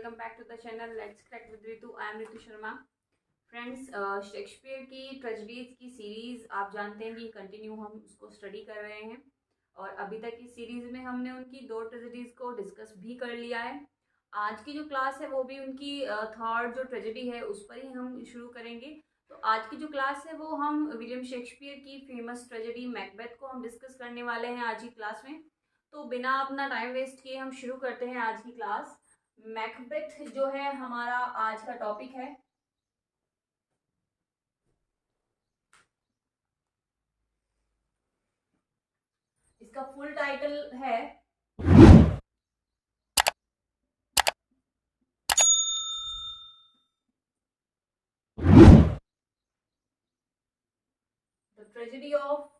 welcome back to the channel Let's Crack with Ritu. I am Ritu Sharma. Friends, Shakespeare की tragedies की series आप जानते हैं कि कंटिन्यू हम उसको स्टडी कर रहे हैं और अभी तक की सीरीज़ में हमने उनकी 2 ट्रेजेडीज़ को डिस्कस भी कर लिया है। आज की जो क्लास है वो भी उनकी थर्ड जो ट्रेजेडी है उस पर ही हम शुरू करेंगे। तो आज की जो क्लास है वो हम विलियम शेक्सपियर की फेमस ट्रेजेडी मैकबेथ को हम डिस्कस करने वाले हैं आज की क्लास में। तो बिना अपना टाइम वेस्ट किए हम शुरू करते हैं आज की क्लास। मैकबेथ जो है हमारा आज का टॉपिक है। इसका फुल टाइटल है द ट्रेजेडी ऑफ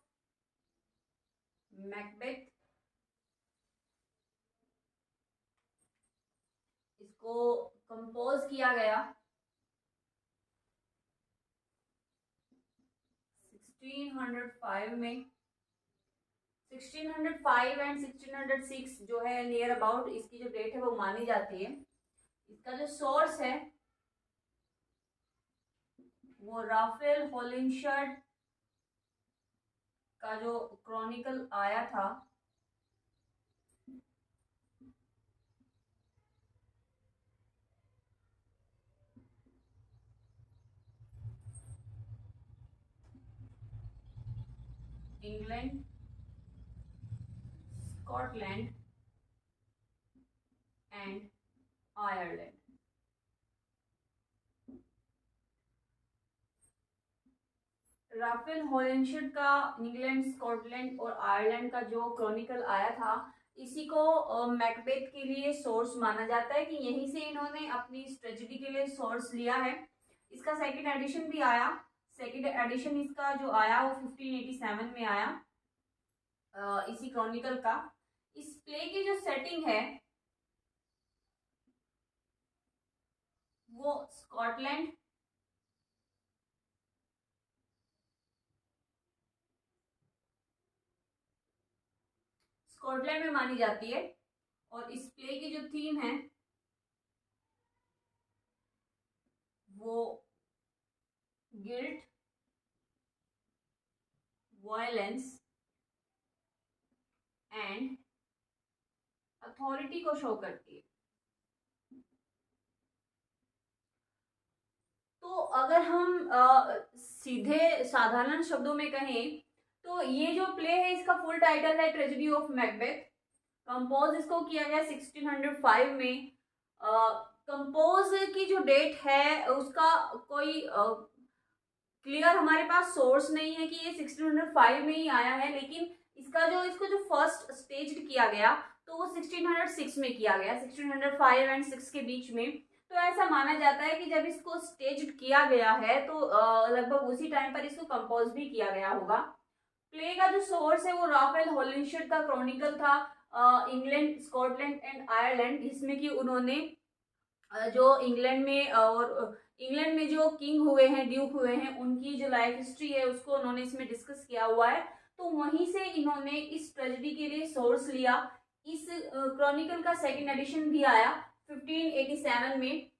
मैकबेथ। इसको कंपोज किया गया 1605 में। 1605 एंड 1606 जो है नियर अबाउट इसकी जो डेट है वो मानी जाती है। इसका जो सोर्स है वो राफेल होलिंशर्ट का जो क्रॉनिकल आया था England, Scotland and Ireland. Raphael Holinshed का इंग्लैंड, स्कॉटलैंड और आयरलैंड का जो क्रॉनिकल आया था इसी को मैकबेथ के लिए सोर्स माना जाता है कि यहीं से इन्होंने अपनी ट्रेजेडी के लिए सोर्स लिया है। इसका सेकंड एडिशन भी आया। सेकंड एडिशन इसका जो आया वो 1587 में आया इसी क्रॉनिकल का। इस प्ले की जो सेटिंग है वो स्कॉटलैंड, स्कॉटलैंड में मानी जाती है और इस प्ले की जो थीम है वो गिल्ट, वायलेंस एंड अथॉरिटी को शो करती है। तो अगर हम सीधे साधारण शब्दों में कहें तो ये जो प्ले है इसका फुल टाइटल है ट्रेजेडी ऑफ मैकबेथ। कंपोज इसको किया गया 1605 में। कंपोज की जो डेट है उसका कोई क्लियर हमारे पास सोर्स नहीं है कि ये 1605 में ही आया है, लेकिन इसको जो फर्स्ट स्टेज्ड किया गया तो वो 1606 में किया गया, 1605 एंड 6 के बीच में। तो ऐसा माना जाता है कि जब इसको स्टेज्ड किया गया है तो लगभग उसी टाइम पर इसको कंपोज भी किया गया होगा। प्ले का जो सोर्स है वो राफेल होलिंशर्ट का क्रॉनिकल था इंग्लैंड, स्कॉटलैंड एंड आयरलैंड, जिसमें कि उन्होंने जो इंग्लैंड में जो किंग हुए हैं, ड्यूक हुए हैं, उनकी जो लाइफ हिस्ट्री है उसको उन्होंने इसमें डिस्कस किया हुआ है। तो वहीं से इन्होंने इस ट्रेजेडी के लिए सोर्स लिया। इस क्रॉनिकल का सेकंड एडिशन भी आया 1587 में।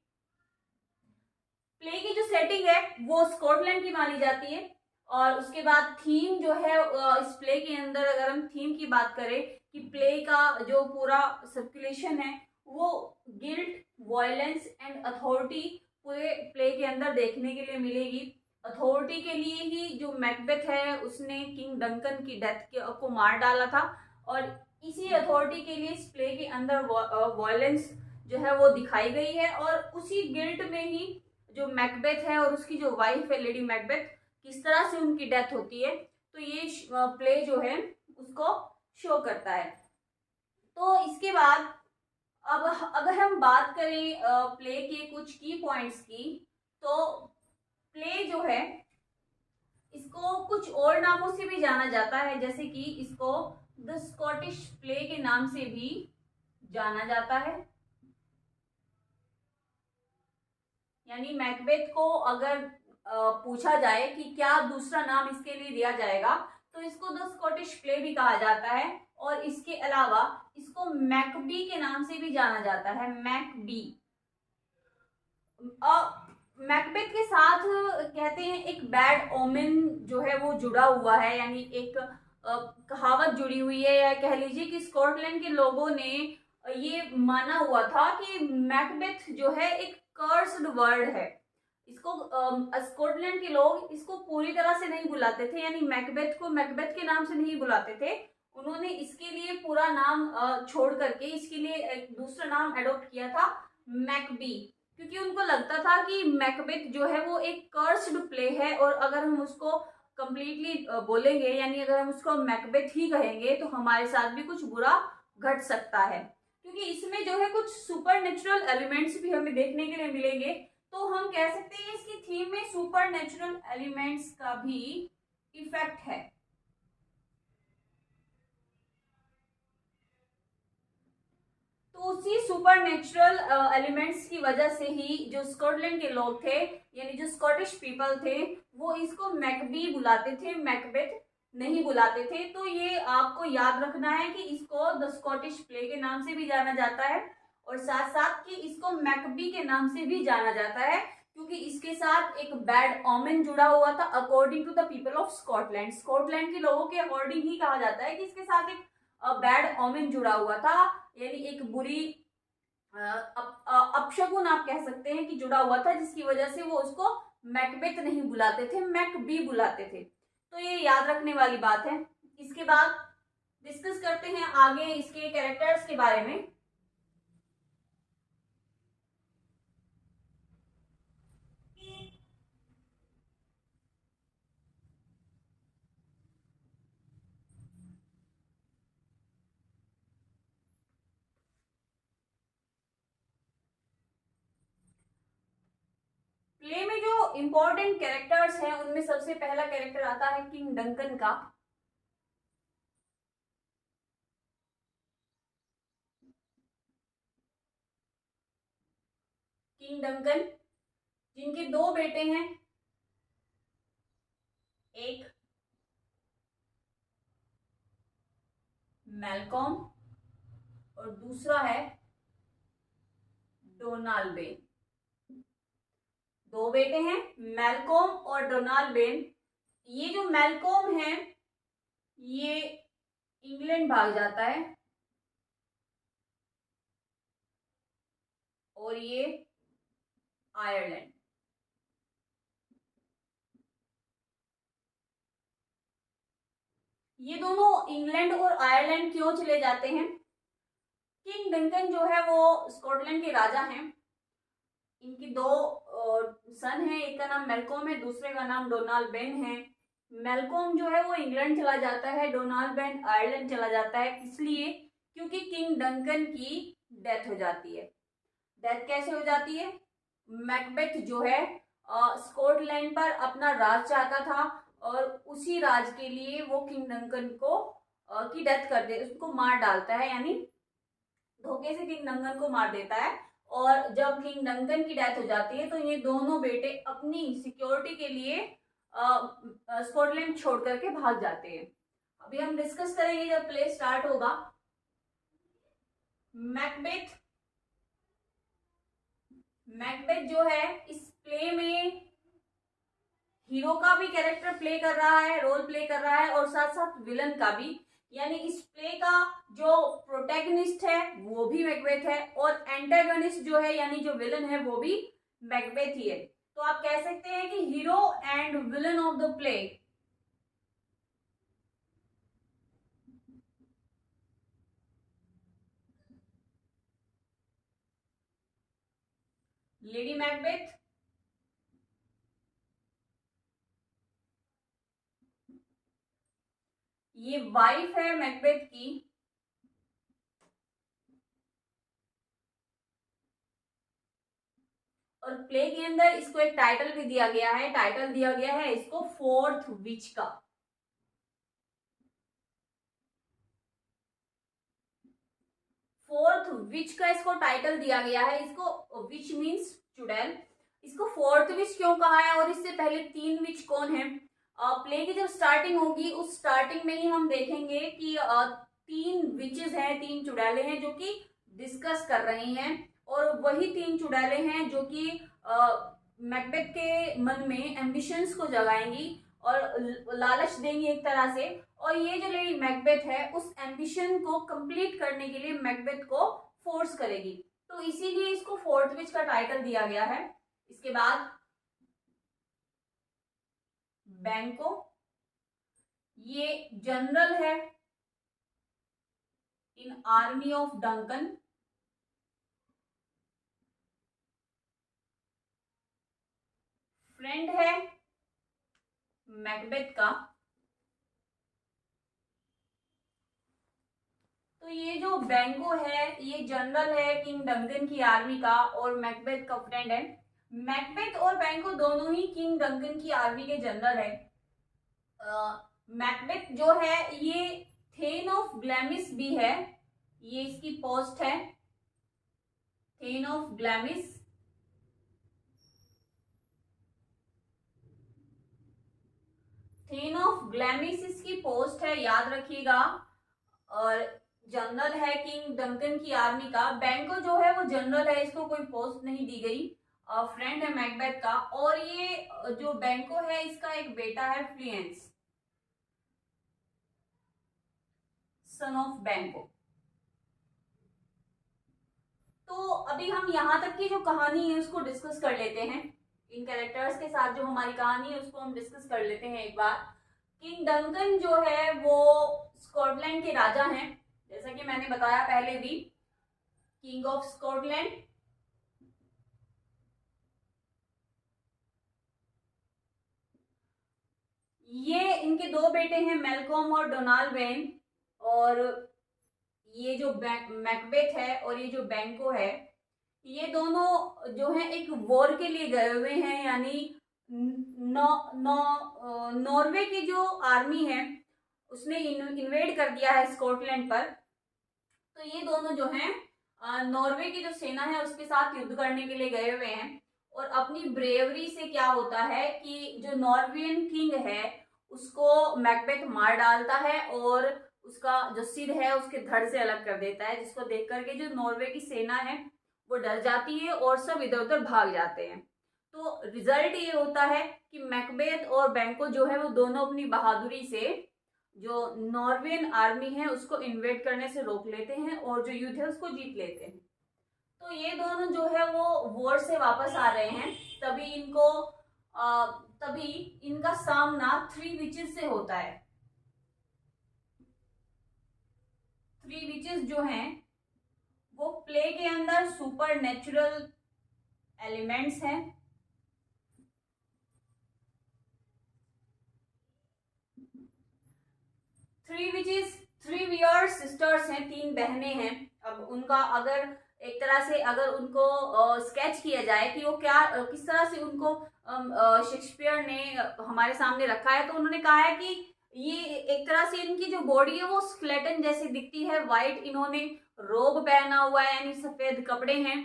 प्ले की जो सेटिंग है वो स्कॉटलैंड की मानी जाती है और उसके बाद थीम जो है इस प्ले के अंदर अगर हम थीम की बात करें कि प्ले का जो पूरा सर्कुलेशन है वो गिल्ट, वायलेंस एंड अथॉरिटी पूरे प्ले के अंदर देखने के लिए मिलेगी। अथॉरिटी के लिए ही जो मैकबेथ है उसने किंग डंकन की डेथ को मार डाला था और इसी अथॉरिटी के लिए इस प्ले के अंदर वायलेंस जो है वो दिखाई गई है और उसी गिल्ट में ही जो मैकबेथ है और उसकी जो वाइफ है लेडी मैकबेथ किस तरह से उनकी डेथ होती है, तो ये प्ले जो है उसको शो करता है। तो इसके बाद अब अगर हम बात करें प्ले के कुछ की पॉइंट्स की, तो प्ले जो है इसको कुछ और नामों से भी जाना जाता है, जैसे कि इसको द स्कॉटिश प्ले के नाम से भी जाना जाता है। यानी मैकबेथ को अगर पूछा जाए कि क्या दूसरा नाम इसके लिए दिया जाएगा तो इसको द स्कॉटिश प्ले भी कहा जाता है और इसके अलावा इसको मैकबी के नाम से भी जाना जाता है, मैकबी। मैकबेथ के साथ कहते हैं एक बैड ओमेन जो है वो जुड़ा हुआ है, यानी एक कहावत जुड़ी हुई है, या कह लीजिए कि स्कॉटलैंड के लोगों ने ये माना हुआ था कि मैकबेथ जो है एक कर्स्ड वर्ड है। इसको स्कॉटलैंड के लोग इसको पूरी तरह से नहीं बुलाते थे, यानी मैकबेथ को मैकबेथ के नाम से नहीं बुलाते थे। उन्होंने इसके लिए पूरा नाम छोड़ करके इसके लिए एक दूसरा नाम एडॉप्ट किया था, मैकबी, क्योंकि उनको लगता था कि मैकबेथ जो है वो एक कर्स्ड प्ले है, और अगर हम उसको कंप्लीटली बोलेंगे, यानी अगर हम उसको मैकबेथ ही कहेंगे तो हमारे साथ भी कुछ बुरा घट सकता है, क्योंकि इसमें जो है कुछ सुपर नेचुरल एलिमेंट्स भी हमें देखने के लिए मिलेंगे। तो हम कह सकते हैं इसकी थीम में सुपर नेचुरल एलिमेंट्स का भी इफेक्ट है। तो उसी सुपर नेचुरल एलिमेंट्स की वजह से ही जो स्कॉटलैंड के लोग थे, यानी जो स्कॉटिश पीपल थे, वो इसको मैकबी बुलाते थे, मैकबेथ नहीं बुलाते थे। तो ये आपको याद रखना है कि इसको द स्कॉटिश प्ले के नाम से भी जाना जाता है, और साथ साथ कि इसको मैकबी के नाम से भी जाना जाता है, क्योंकि इसके साथ एक बैड ओमेन जुड़ा हुआ था according to the people of Scotland. Scotland के लोगों के अकॉर्डिंग ही कहा जाता है कि इसके साथ एक बैड ओमेन जुड़ा हुआ था, यानी एक बुरी अपशगुन आप कह सकते हैं कि जुड़ा हुआ था, जिसकी वजह से वो उसको मैकबेथ नहीं बुलाते थे, मैकबी बुलाते थे। तो ये याद रखने वाली बात है। इसके बाद डिस्कस करते हैं आगे इसके कैरेक्टर्स के बारे में। प्ले में जो इंपॉर्टेंट कैरेक्टर्स हैं उनमें सबसे पहला कैरेक्टर आता है किंग डंकन का। किंग डंकन जिनके दो बेटे हैं, एक मैल्कॉम और दूसरा है डोनाल्ड बेन। दो बेटे हैं मैल्कॉम और डोनाल्ड बेन। ये जो मैल्कॉम है ये इंग्लैंड भाग जाता है, और ये आयरलैंड। ये दोनों इंग्लैंड और आयरलैंड क्यों चले जाते हैं? किंग डंकन जो है वो स्कॉटलैंड के राजा हैं। इनकी दो सन है, एक का नाम मैल्कॉम है, दूसरे का नाम डोनाल्ड बेन है। मैल्कॉम जो है वो इंग्लैंड चला जाता है, डोनाल्ड बेन आयरलैंड चला जाता है, इसलिए क्योंकि किंग डंकन की डेथ हो जाती है। डेथ कैसे हो जाती है? मैकबेथ जो है स्कॉटलैंड पर अपना राज चाहता था, और उसी राज के लिए वो किंग डंकन को की डेथ कर दे, उसको मार डालता है, यानी धोखे से किंग डंकन को मार देता है। और जब किंग डंकन की डेथ हो जाती है तो ये दोनों बेटे अपनी सिक्योरिटी के लिए स्कॉटलैंड छोड़ करके भाग जाते हैं। अभी हम डिस्कस करेंगे जब प्ले स्टार्ट होगा। मैकबेथ मैकबेथ जो है इस प्ले में हीरो का भी कैरेक्टर प्ले कर रहा है, रोल प्ले कर रहा है, और साथ साथ विलन का भी, यानी इस प्ले का जो प्रोटैगनिस्ट है वो भी मैकबेथ है, और एंटागनिस्ट जो है यानी जो विलन है वो भी मैकबेथ ही है। तो आप कह सकते हैं कि hero and villain of the play lady Macbeth, ये वाइफ है मैकबेथ की, और प्ले के अंदर इसको एक टाइटल भी दिया गया है, टाइटल दिया गया है इसको फोर्थ विच का। फोर्थ विच का इसको टाइटल दिया गया है। इसको विच मीन्स चुड़ैल, इसको फोर्थ विच क्यों कहा है, और इससे पहले तीन विच कौन है? प्ले की जब स्टार्टिंग होगी उस स्टार्टिंग में ही हम देखेंगे कि तीन विचेस हैं, तीन चुड़ैले हैं जो कि डिस्कस कर रही हैं, और वही तीन चुड़ैले हैं जो कि मैकबेथ के मन में एम्बिशंस को जगाएंगी और लालच देंगी एक तरह से, और ये जो लेडी मैकबेथ है उस एम्बिशन को कंप्लीट करने के लिए मैकबेथ को फोर्स करेगी। तो इसीलिए इसको फोर्थ विच का टाइटल दिया गया है। इसके बाद बैंको, ये जनरल है इन आर्मी ऑफ डंकन। फ्रेंड है मैकबेथ का। तो ये जो बैंको है ये जनरल है किंग डंकन की आर्मी का और मैकबेथ का फ्रेंड है। मैकबेथ और बैंको दोनों ही किंग डंकन की आर्मी के जनरल है। मैकबेथ जो है ये थेन ऑफ ग्लैमिस भी है, ये इसकी पोस्ट है थेन ऑफ ग्लैमिस। थेन ऑफ ग्लैमिस इसकी पोस्ट है, याद रखिएगा। और जनरल है किंग डंकन की आर्मी का। बैंको जो है वो जनरल है, इसको कोई पोस्ट नहीं दी गई। फ्रेंड है मैकबेथ का। और ये जो बैंको है इसका एक बेटा है फ्लुएंस, सन ऑफ बैंको। तो अभी हम यहाँ तक की जो कहानी है उसको डिस्कस कर लेते हैं। इन कैरेक्टर्स के साथ जो हमारी कहानी है उसको हम डिस्कस कर लेते हैं एक बार। किंग डंकन जो है वो स्कॉटलैंड के राजा हैं, जैसा कि मैंने बताया पहले भी, किंग ऑफ स्कॉटलैंड। ये इनके दो बेटे हैं मैलकॉम और डोनाल्ड वेन। और ये जो मैकबेथ है और ये जो बैंको है ये दोनों जो है एक वॉर के लिए गए हुए हैं, यानी नॉर्वे की जो आर्मी है उसने इन्वेड कर दिया है स्कॉटलैंड पर। तो ये दोनों जो हैं नॉर्वे की जो सेना है उसके साथ युद्ध करने के लिए गए हुए हैं। और अपनी ब्रेवरी से क्या होता है कि जो नॉर्वेजियन किंग है उसको मैकबेथ मार डालता है और उसका जो सिर है उसके धड़ से अलग कर देता है, जिसको देख करके जो नॉर्वे की सेना है वो डर जाती है और सब इधर उधर भाग जाते हैं। तो रिजल्ट ये होता है कि मैकबेथ और बैंको जो है वो दोनों अपनी बहादुरी से जो नॉर्वेजियन आर्मी है उसको इन्वेड करने से रोक लेते हैं और जो युद्ध है उसको जीत लेते हैं। तो ये दोनों जो है वो वॉर से वापस आ रहे हैं। तभी इनका सामना 3 विचेस से होता है। 3 विचेस जो हैं वो प्ले के अंदर सुपर नेचुरल एलिमेंट्स हैं। 3 विचेस 3 वियर सिस्टर्स हैं, 3 बहनें हैं। अब उनका अगर एक तरह से अगर उनको स्केच किया जाए कि वो क्या किस तरह से उनको शेक्सपियर ने हमारे सामने रखा है, तो उन्होंने कहा है कि ये एक तरह से इनकी जो बॉडी है वो स्केलेटन जैसी दिखती है। वाइट इन्होंने रोब पहना हुआ है, यानी सफेद कपड़े हैं।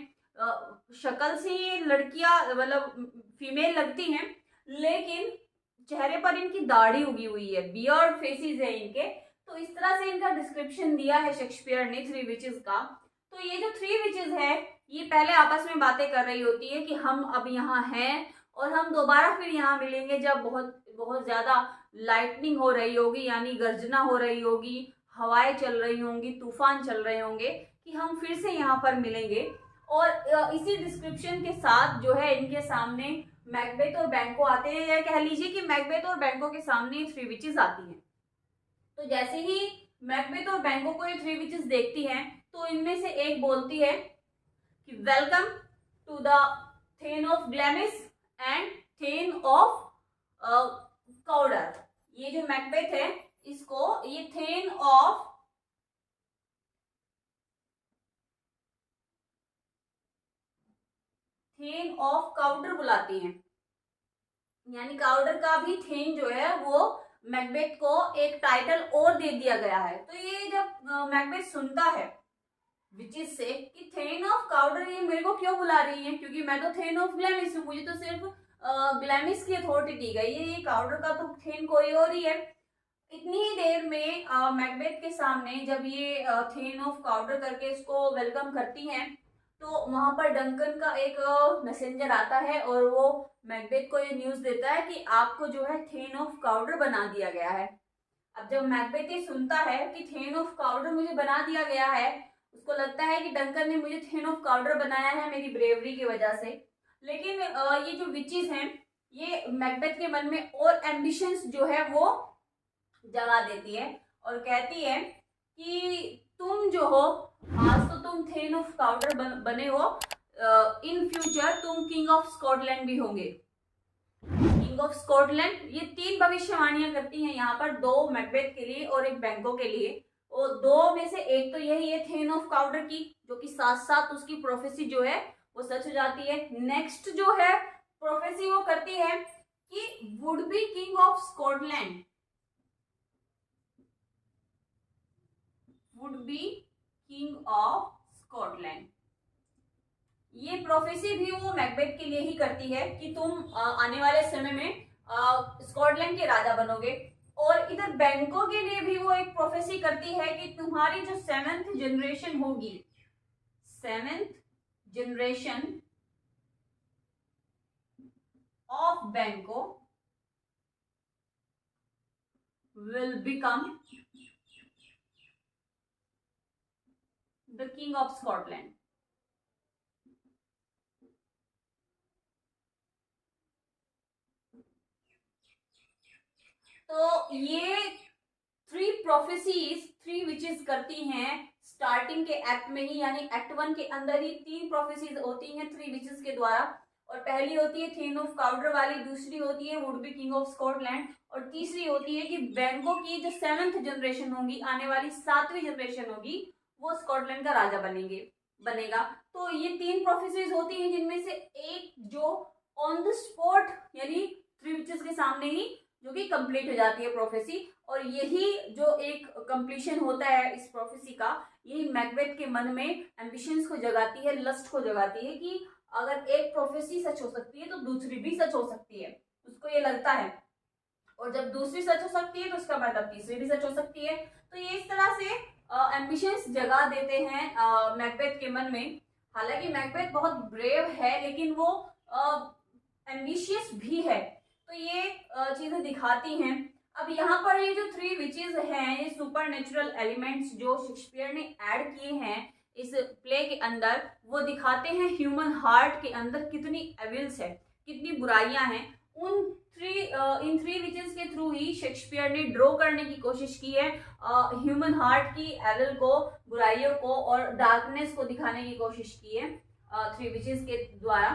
शक्ल से ये लड़कियां मतलब फीमेल लगती हैं, लेकिन चेहरे पर इनकी दाढ़ी उगी हुई है, बियर्ड फेसेस है इनके। तो इस तरह से इनका डिस्क्रिप्शन दिया है शेक्सपियर ने 3 विचेस का। तो ये जो 3 विचेस है ये पहले आपस में बातें कर रही होती है कि हम अब यहाँ हैं और हम दोबारा फिर यहाँ मिलेंगे जब बहुत बहुत ज्यादा लाइटनिंग हो रही होगी, यानी गर्जना हो रही होगी, हवाएं चल रही होंगी, तूफान चल रहे होंगे, कि हम फिर से यहाँ पर मिलेंगे। और इसी डिस्क्रिप्शन के साथ जो है इनके सामने मैकबेथ और बैंको आते हैं, या कह लीजिए कि मैकबेथ और बैंको के सामने 3 विचेस आती हैं। तो जैसे ही मैकबेथ और बैंको को ये 3 विचेस देखती हैं तो इनमें से एक बोलती है कि welcome to the thane of Glamis and thane of Cawdor. ये जो मैकबेथ है इसको ये थेन ऑफ काउडर बुलाती हैं। यानी काउडर का भी थेन जो है वो मैकबेथ को एक टाइटल और दे दिया गया है। तो ये जब मैकबेथ सुनता है विचेस से कि थेन ऑफ काउडर ये मेरे को क्यों बुला रही है, क्योंकि मैं तो थेन ऑफ ग्लैमिस हूँ, मुझे तो सिर्फ ग्लैमिस की अथॉरिटी दी गई है, ये काउडर का तो थेन कोई और ही है। इतनी ही देर में मैकबेथ के सामने जब ये थेन ऑफ काउडर करके इसको वेलकम करती हैं तो वहां पर डंकन का एक मैसेंजर आता है और वो मैकबेथ को ये न्यूज देता है कि आपको जो है थेन ऑफ काउडर बना दिया गया है। अब जब मैकबेथ ये सुनता है कि थेन ऑफ काउडर मुझे बना दिया गया है, उसको लगता है कि डंकन ने मुझे थेन ऑफ काउडर बनाया है मेरी ब्रेवरी की वजह से। लेकिन ये जो विचेस हैं ये मैकबेथ के मन में और एम्बिशंस जो है वो जगा देती है और कहती है कि तुम जो हो, आज तो तुम थेन ऑफ काउडर बने हो, इन फ्यूचर तुम किंग ऑफ स्कॉटलैंड भी होंगे। किंग ऑफ स्कॉटलैंड, ये 3 भविष्यवाणियां करती हैं यहाँ पर, 2 मैकबेथ के लिए और एक बैंको के लिए। और 2 में से एक तो यही है थेन ऑफ काउडर की, जो कि साथ साथ उसकी प्रोफेसी जो है वो सच हो जाती है। नेक्स्ट जो है प्रोफेसी वो करती है कि would be king of Scotland would be king of Scotland. ये प्रोफेसी भी वो मैकबेथ के लिए ही करती है कि तुम आने वाले समय में स्कॉटलैंड के राजा बनोगे। और इधर बैंको के लिए भी वो एक प्रोफेसी करती है कि तुम्हारी जो 7th जनरेशन होगी, 7th जनरेशन ऑफ बैंको will become the king of Scotland। तो ये 3 प्रोफेसीज 3 विचेस करती हैं स्टार्टिंग के एक्ट में ही, यानी एक्ट 1 के अंदर ही 3 प्रोफेसीज होती हैं 3 विचेस के द्वारा। और पहली होती है थेन ऑफ काउडर वाली, दूसरी होती है would be king of Scotland, और तीसरी होती है कि बैंको की जो 7th जनरेशन होगी, आने वाली 7वीं जनरेशन होगी, वो स्कॉटलैंड का राजा बनेगा। तो ये 3 प्रोफेसीज होती हैं जिनमें से एक जो ऑन द स्पॉट यानी 3 विचेस के सामने ही जो कि कंप्लीट हो जाती है प्रोफेसी। और यही जो एक कंप्लीशन होता है इस प्रोफेसी का, यही मैकबेथ के मन में एम्बिशंस को जगाती है, लस्ट को जगाती है कि अगर एक प्रोफेसी सच हो सकती है तो दूसरी भी सच हो सकती है, उसको ये लगता है। और जब दूसरी सच हो सकती है तो उसका मतलब तीसरी भी सच हो सकती है। तो ये इस तरह से एम्बिशंस जगा देते हैं मैकबेथ के मन में। हालांकि मैकबेथ बहुत ब्रेव है लेकिन वो एम्बिशियस भी है, तो ये चीजें दिखाती हैं। अब यहाँ पर ये जो 3 विचेस हैं, ये सुपर नेचुरल एलिमेंट्स जो शेक्सपियर ने ऐड किए हैं इस प्ले के अंदर, वो दिखाते हैं ह्यूमन हार्ट के अंदर कितनी एविल्स है, कितनी बुराइयां हैं। इन 3 विचेस के थ्रू ही शेक्सपियर ने ड्रॉ करने की कोशिश की है ह्यूमन हार्ट की एविल को, बुराइयों को और डार्कनेस को दिखाने की कोशिश की है 3 विचेस के द्वारा।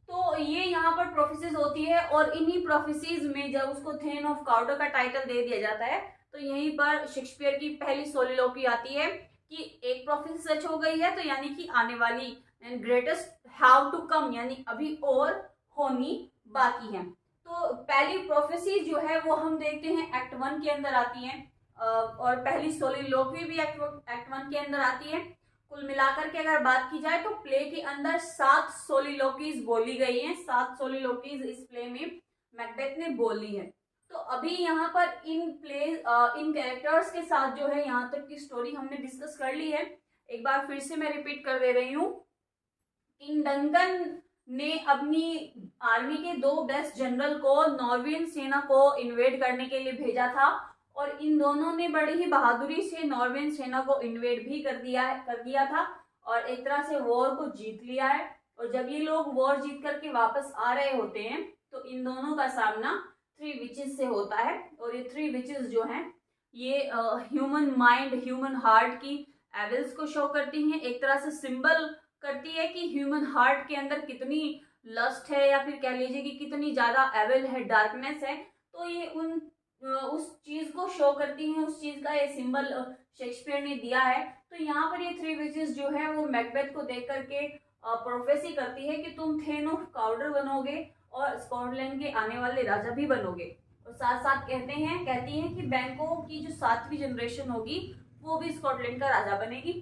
तो ये यहाँ पर प्रोफेसीज होती है और इन्हीं प्रोफेसीज में जब उसको थेन ऑफ काउडर का टाइटल दे दिया जाता है तो यहीं पर शेक्सपियर की पहली सोलिलोक्वी आती है कि एक प्रोफेसी सच हो गई है, तो यानी कि आने वाली ग्रेटेस्ट हाउ टू कम, यानी अभी और होनी बाकी है। तो पहली प्रोफेसी जो है वो हम देखते हैं एक्ट 1 के अंदर आती है और पहली सोलिलोक्वी भी एक्ट 1 के अंदर आती है। कुल मिलाकर के अगर बात की जाए तो प्ले के अंदर 7 सोलिलोक्वीज बोली गई हैं, 7 सोलिलोक्वीज इस प्ले में मैकबेथ ने बोली है। तो अभी यहाँ पर इन कैरेक्टर्स के साथ जो है यहाँ तक की स्टोरी हमने डिस्कस कर ली है। एक बार फिर से मैं रिपीट कर दे रही हूँ। इन डंकन ने अपनी आर्मी के 2 बेस्ट जनरल को नॉर्वेजियन सेना को इन्वेड करने के लिए भेजा था और इन दोनों ने बड़ी ही बहादुरी से नॉर्वेजियन सेना को इन्वेड भी कर दिया था और एक तरह से वॉर को जीत लिया है। और जब ये लोग वॉर जीत करके वापस आ रहे होते हैं तो इन दोनों का सामना 3 विचेस से होता है और ये 3 विचेस जो हैं ये ह्यूमन माइंड, ह्यूमन हार्ट की एविल्स को शो करती हैं, एक तरह से सिंबल करती है कि ह्यूमन हार्ट के अंदर कितनी लस्ट है या फिर कह लीजिए कि कितनी ज्यादा एविल है, डार्कनेस है। तो ये उस चीज को शो करती हैं, उस चीज का ये सिंबल शेक्सपियर ने दिया है। तो यहाँ पर ये 3 विचेस जो है वो मैकबेथ को देख करके प्रोफेसी करती है कि तुम थेन ऑफ काउडर बनोगे और स्कॉटलैंड के आने वाले राजा भी बनोगे। और साथ साथ कहती हैं कि बैंको की जो 7वीं जनरेशन होगी वो भी स्कॉटलैंड का राजा बनेगी।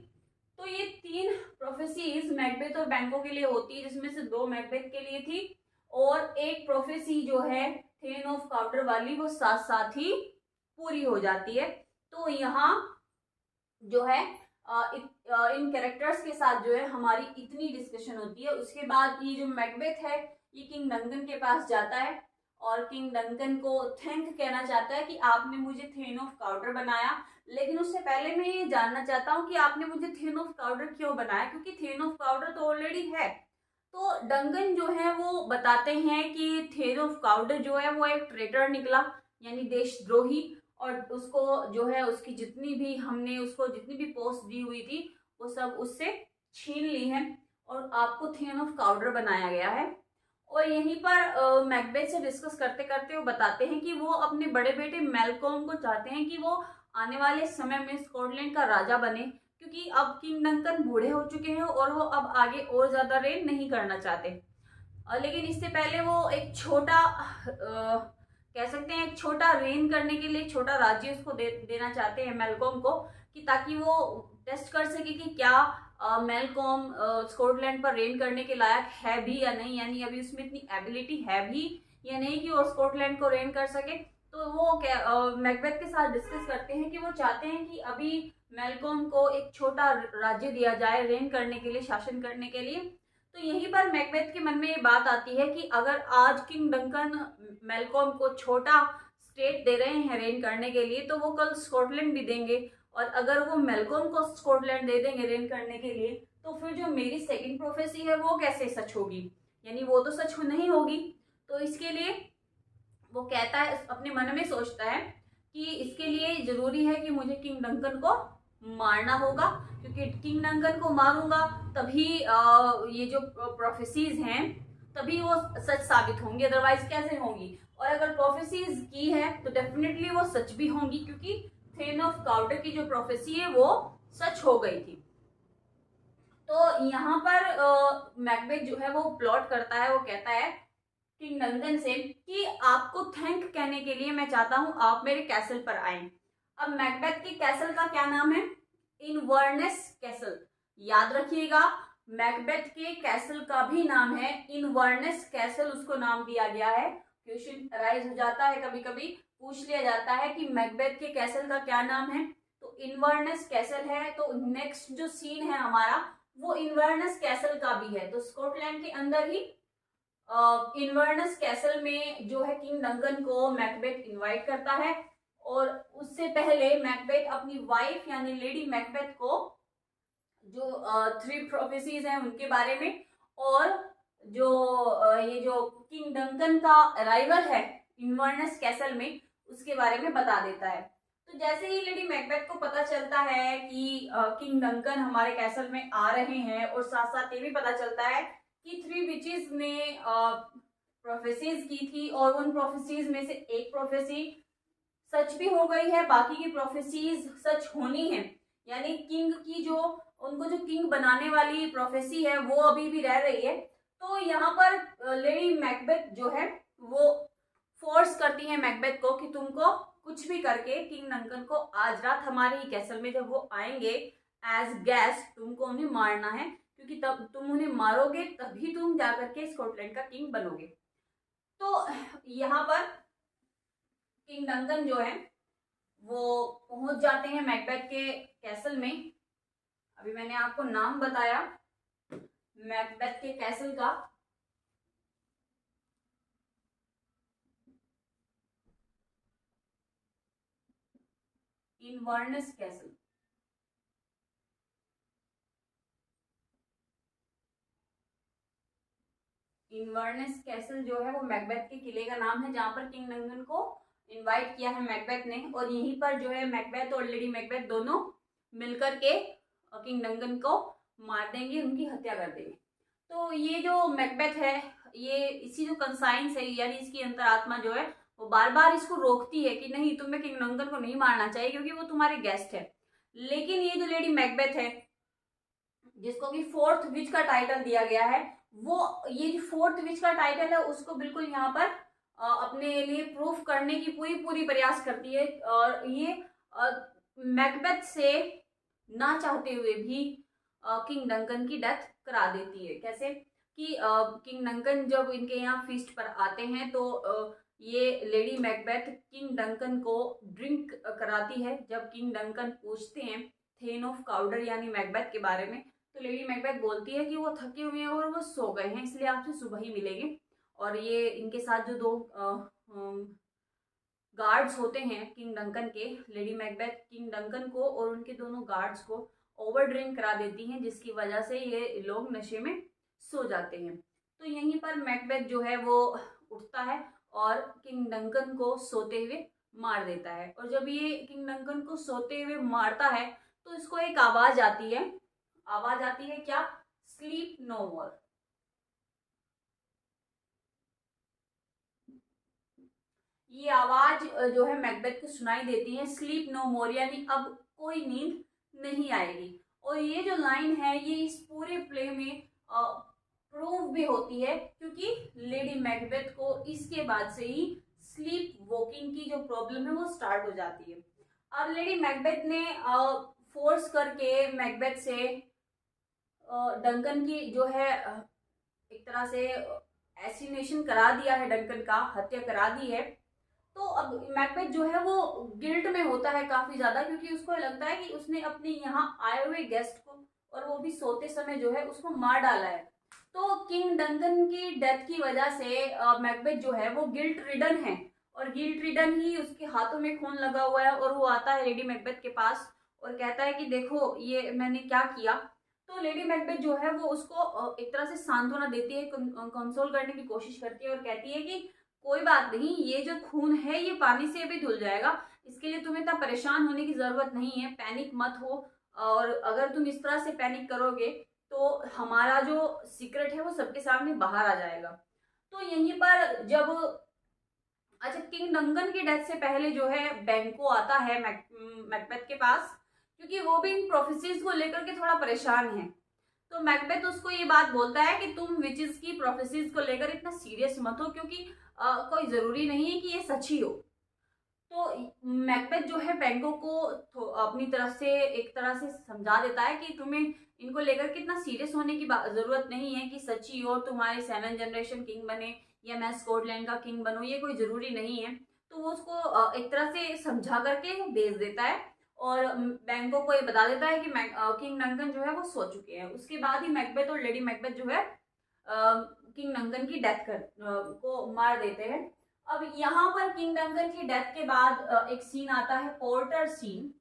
तो ये 3 प्रोफेसीज मैकबेथ और बैंको के लिए होती है, जिसमें से 2 मैकबेथ के लिए थी और एक प्रोफेसी जो है थेन ऑफ काउडर वाली वो साथ साथ ही पूरी हो जाती है। तो यहाँ जो है इन कैरेक्टर्स के साथ जो है हमारी इतनी डिस्कशन होती है। उसके बाद ये जो मैकबेथ है ये किंग डंकन के पास जाता है और किंग डंकन को थैंक कहना चाहता है कि आपने मुझे थेन ऑफ काउडर बनाया। लेकिन उससे पहले मैं ये जानना चाहता हूँ कि आपने मुझे थेन ऑफ काउडर क्यों बनाया, क्योंकि थेन ऑफ काउडर तो ऑलरेडी है। तो डंकन जो है वो बताते हैं कि थेन ऑफ काउडर जो है वो एक ट्रेटर निकला, यानी देशद्रोही, और उसको जो है उसकी जितनी भी हमने उसको जितनी भी पोस्ट दी हुई थी वो सब उससे छीन ली है और आपको थेन ऑफ काउडर बनाया गया है। और यहीं पर मैकबेथ से डिस्कस करते करते वो बताते हैं कि वो अपने बड़े बेटे मेलकॉम को चाहते हैं कि वो आने वाले समय में स्कॉटलैंड का राजा बने, क्योंकि अब किंग डंकन बूढ़े हो चुके हैं और वो अब आगे और ज्यादा रेन नहीं करना चाहते। लेकिन इससे पहले वो एक छोटा कह सकते हैं एक छोटा रेन करने के लिए छोटा राज्य उसको देना चाहते हैं मेलकॉम को, कि ताकि वो टेस्ट कर सके कि क्या मेलकॉम स्कॉटलैंड पर रेन करने के लायक है भी या नहीं, यानी अभी उसमें इतनी एबिलिटी है भी या नहीं कि वो स्कॉटलैंड को रेन कर सके। तो वो मैकबेथ के साथ डिस्कस करते हैं कि वो चाहते हैं कि अभी मेलकॉम को एक छोटा राज्य दिया जाए रेन करने के लिए, शासन करने के लिए। तो यहीं पर मैकबेथ के मन में ये बात आती है कि अगर आज किंग डंकन मेलकॉम को छोटा स्टेट दे रहे हैं रेन करने के लिए, तो वो कल स्कॉटलैंड भी देंगे, और अगर वो मेलकॉम को स्कॉटलैंड दे देंगे रेन करने के लिए, तो फिर जो मेरी सेकंड प्रोफेसी है वो कैसे सच होगी, यानी वो तो सच नहीं होगी। तो इसके लिए वो कहता है, अपने मन में सोचता है कि इसके लिए जरूरी है कि मुझे किंग डंकन को मारना होगा, क्योंकि किंग डंकन को मारूंगा तभी ये जो प्रोफेसीज हैं तभी वो सच साबित होंगी, अदरवाइज कैसे होंगी। और अगर प्रोफेसीज की है तो डेफिनेटली वो सच भी होंगी, क्योंकि थेन ऑफ काउडर की जो प्रोफेसी है वो सच हो गई थी। तो यहाँ पर मैकबेथ जो है वो प्लॉट करता है, वो कहता है किंग डंकन से कि आपको थैंक कहने के लिए मैं चाहता हूं आप मेरे कैसल पर आए। अब मैकबेथ के कैसल का क्या नाम है? Inverness castle. याद रखिएगा, मैकबेथ के कैसल का भी नाम है इनवर्नेस कैसल, उसको नाम दिया गया है। क्वेश्चन अराइज हो जाता है, कभी कभी पूछ लिया जाता है कि मैकबेथ के कैसल का क्या नाम है, तो इनवर्नेस कैसल है। तो नेक्स्ट जो सीन है हमारा वो इनवर्नेस कैसल का भी है। तो स्कॉटलैंड के अंदर ही इनवर्नेस कैसल में जो है किंग डंकन को मैकबेथ इनवाइट करता है, और उससे पहले मैकबेथ अपनी वाइफ यानी लेडी मैकबेथ को जो 3 प्रोफेसीज हैं उनके बारे में, और जो ये जो किंग डंकन का अराइवल है इनवर्नेस कैसल में उसके बारे में बता देता है। तो जैसे ही लेडी मैकबेथ को पता चलता है कि किंग डंकन हमारे कैसल में आ रहे हैं, और साथ साथ ये भी पता चलता है कि 3 विचेस ने प्रोफेसीज की थी, और उन प्रोफेसीज में से एक प्रोफेसी सच भी हो गई है, बाकी की प्रोफेसीज सच होनी है, यानी किंग की जो उनको जो किंग बनाने वाली प्रोफेसी है वो अभी भी रह रही है। तो यहाँ पर लेडी मैकबेथ जो है वो फोर्स करती है मैकबेथ को कि तुमको कुछ भी करके किंग डंकन को आज रात हमारे ही कैसल में जब वो आएंगे एज गेस्ट तुमको उन्हें मारना है, क्योंकि तब तुम उन्हें मारोगे तभी तुम जाकर के स्कॉटलैंड का किंग बनोगे। तो यहाँ पर किंग डंकन जो है वो पहुंच जाते हैं मैकबेथ के कैसल में। अभी मैंने आपको नाम बताया मैकबेथ के कैसल का, इनवर्नेस कैसल। इनवर्नेस कैसल जो है वो मैकबेथ के किले का नाम है, जहां पर किंग डंकन को इनवाइट किया है मैकबेथ ने, और यहीं पर जो है मैकबेथ और लेडी मैकबेथ दोनों मिलकर के किंग डंकन को मार देंगे, उनकी हत्या कर देंगे। तो ये जो मैकबेथ है ये इसी जो कंसाइंस है, यानी इसकी अंतरात्मा जो है वो बार बार इसको रोकती है कि नहीं, तुम्हें किंग डंकन को नहीं मारना चाहिए क्योंकि वो तुम्हारे गेस्ट है। लेकिन ये जो लेडी मैकबेथ है जिसको कि 4th विच का टाइटल दिया गया है, वो ये जो 4th विच का टाइटल है उसको बिल्कुल यहाँ पर अपने लिए प्रूफ करने की पूरी प्रयास करती है, और ये मैकबेथ से ना चाहते हुए भी किंग डंकन की डेथ करा देती है। कैसे कि किंग डंकन जब इनके यहाँ फीस्ट पर आते हैं तो ये लेडी मैकबेथ किंग डंकन को ड्रिंक कराती है। जब किंग डंकन पूछते हैं थेन ऑफ काउडर यानी मैकबेथ के बारे में। तो लेडी मैकबेथ बोलती है कि वो थके हुए हैं और वो सो गए हैं, इसलिए आपसे सुबह ही मिलेंगे। और ये इनके साथ जो दो गार्ड्स होते हैं किंग डंकन के, लेडी मैकबेथ किंग डंकन को और उनके दोनों गार्ड्स को ओवर ड्रिंक करा देती हैं, जिसकी वजह से ये लोग नशे में सो जाते हैं। तो यहीं पर मैकबेथ जो है वो उठता है और किंग डंकन को सोते हुए मार देता है। और जब ये किंग डंकन को सोते हुए मारता है तो इसको एक आवाज आती है। आवाज आती है क्या? स्लीप नो मोर। ये आवाज जो है मैकबेथ को सुनाई देती है, स्लीप नो मोर, यानी अब कोई नींद नहीं आएगी। और ये जो लाइन है ये इस पूरे प्ले में प्रूव भी होती है, क्योंकि लेडी मैकबेथ को इसके बाद से ही स्लीप वॉकिंग की जो प्रॉब्लम है वो स्टार्ट हो जाती है। अब लेडी मैकबेथ ने फोर्स करके मैकबेथ से डंकन की जो है एक तरह से एसिनेशन करा दिया है, डंकन का हत्या करा दी है। तो अब मैकबेथ जो है वो गिल्ट में होता है काफी ज्यादा, क्योंकि उसको लगता है कि उसने अपने यहाँ आए हुए गेस्ट को, और वो भी सोते समय जो है, उसको मार डाला है। तो किंग डंकन की डेथ की वजह से मैकबेथ जो है वो गिल्ट रिडन है, और गिल्ट रिडन ही उसके हाथों में खून लगा हुआ है। और वो आता है लेडी मैकबेथ के पास और कहता है कि देखो ये मैंने क्या किया। तो लेडी मैकबेथ जो है वो उसको एक तरह से सांत्वना देती है, कंसोल करने की कोशिश करती है और कहती है कि कोई बात नहीं, ये जो खून है ये पानी से भी धुल जाएगा, इसके लिए तुम्हें इतना परेशान होने की जरूरत नहीं है, पैनिक मत हो। और अगर तुम इस तरह से पैनिक करोगे तो हमारा जो सीक्रेट है वो सबके सामने बाहर आ जाएगा। तो यहीं पर जब अच्छा किंग डंकन की डेथ से पहले जो है बैंको आता है मैकबेथ के पास, क्योंकि वो भी इन प्रोफेसीज को लेकर के थोड़ा परेशान है। तो मैकबेथ उसको ये बात बोलता है कि तुम विचेस की प्रोफेसीज को लेकर इतना सीरियस मत हो, क्योंकि कोई जरूरी नहीं है कि ये सच ही हो। तो मैकबेथ जो है बैंको को अपनी तरफ से एक तरह से समझा देता है कि तुम्हें इनको लेकर के इतना सीरियस होने की जरूरत नहीं है कि सच ही हो, तुम्हारे 7 जनरेशन किंग बने या मैं स्कॉटलैंड का किंग बनूं, ये कोई जरूरी नहीं है। तो वो उसको एक तरह से समझा करके भेज देता है और बैंको को ये बता देता है कि किंग डंकन जो है वो सो चुके हैं। उसके बाद ही मैकबेथ और लेडी मैकबेथ जो है किंग डंकन की डेथ को मार देते हैं। अब यहाँ पर किंग डंकन की डेथ के बाद एक सीन आता है, पोर्टर सीन।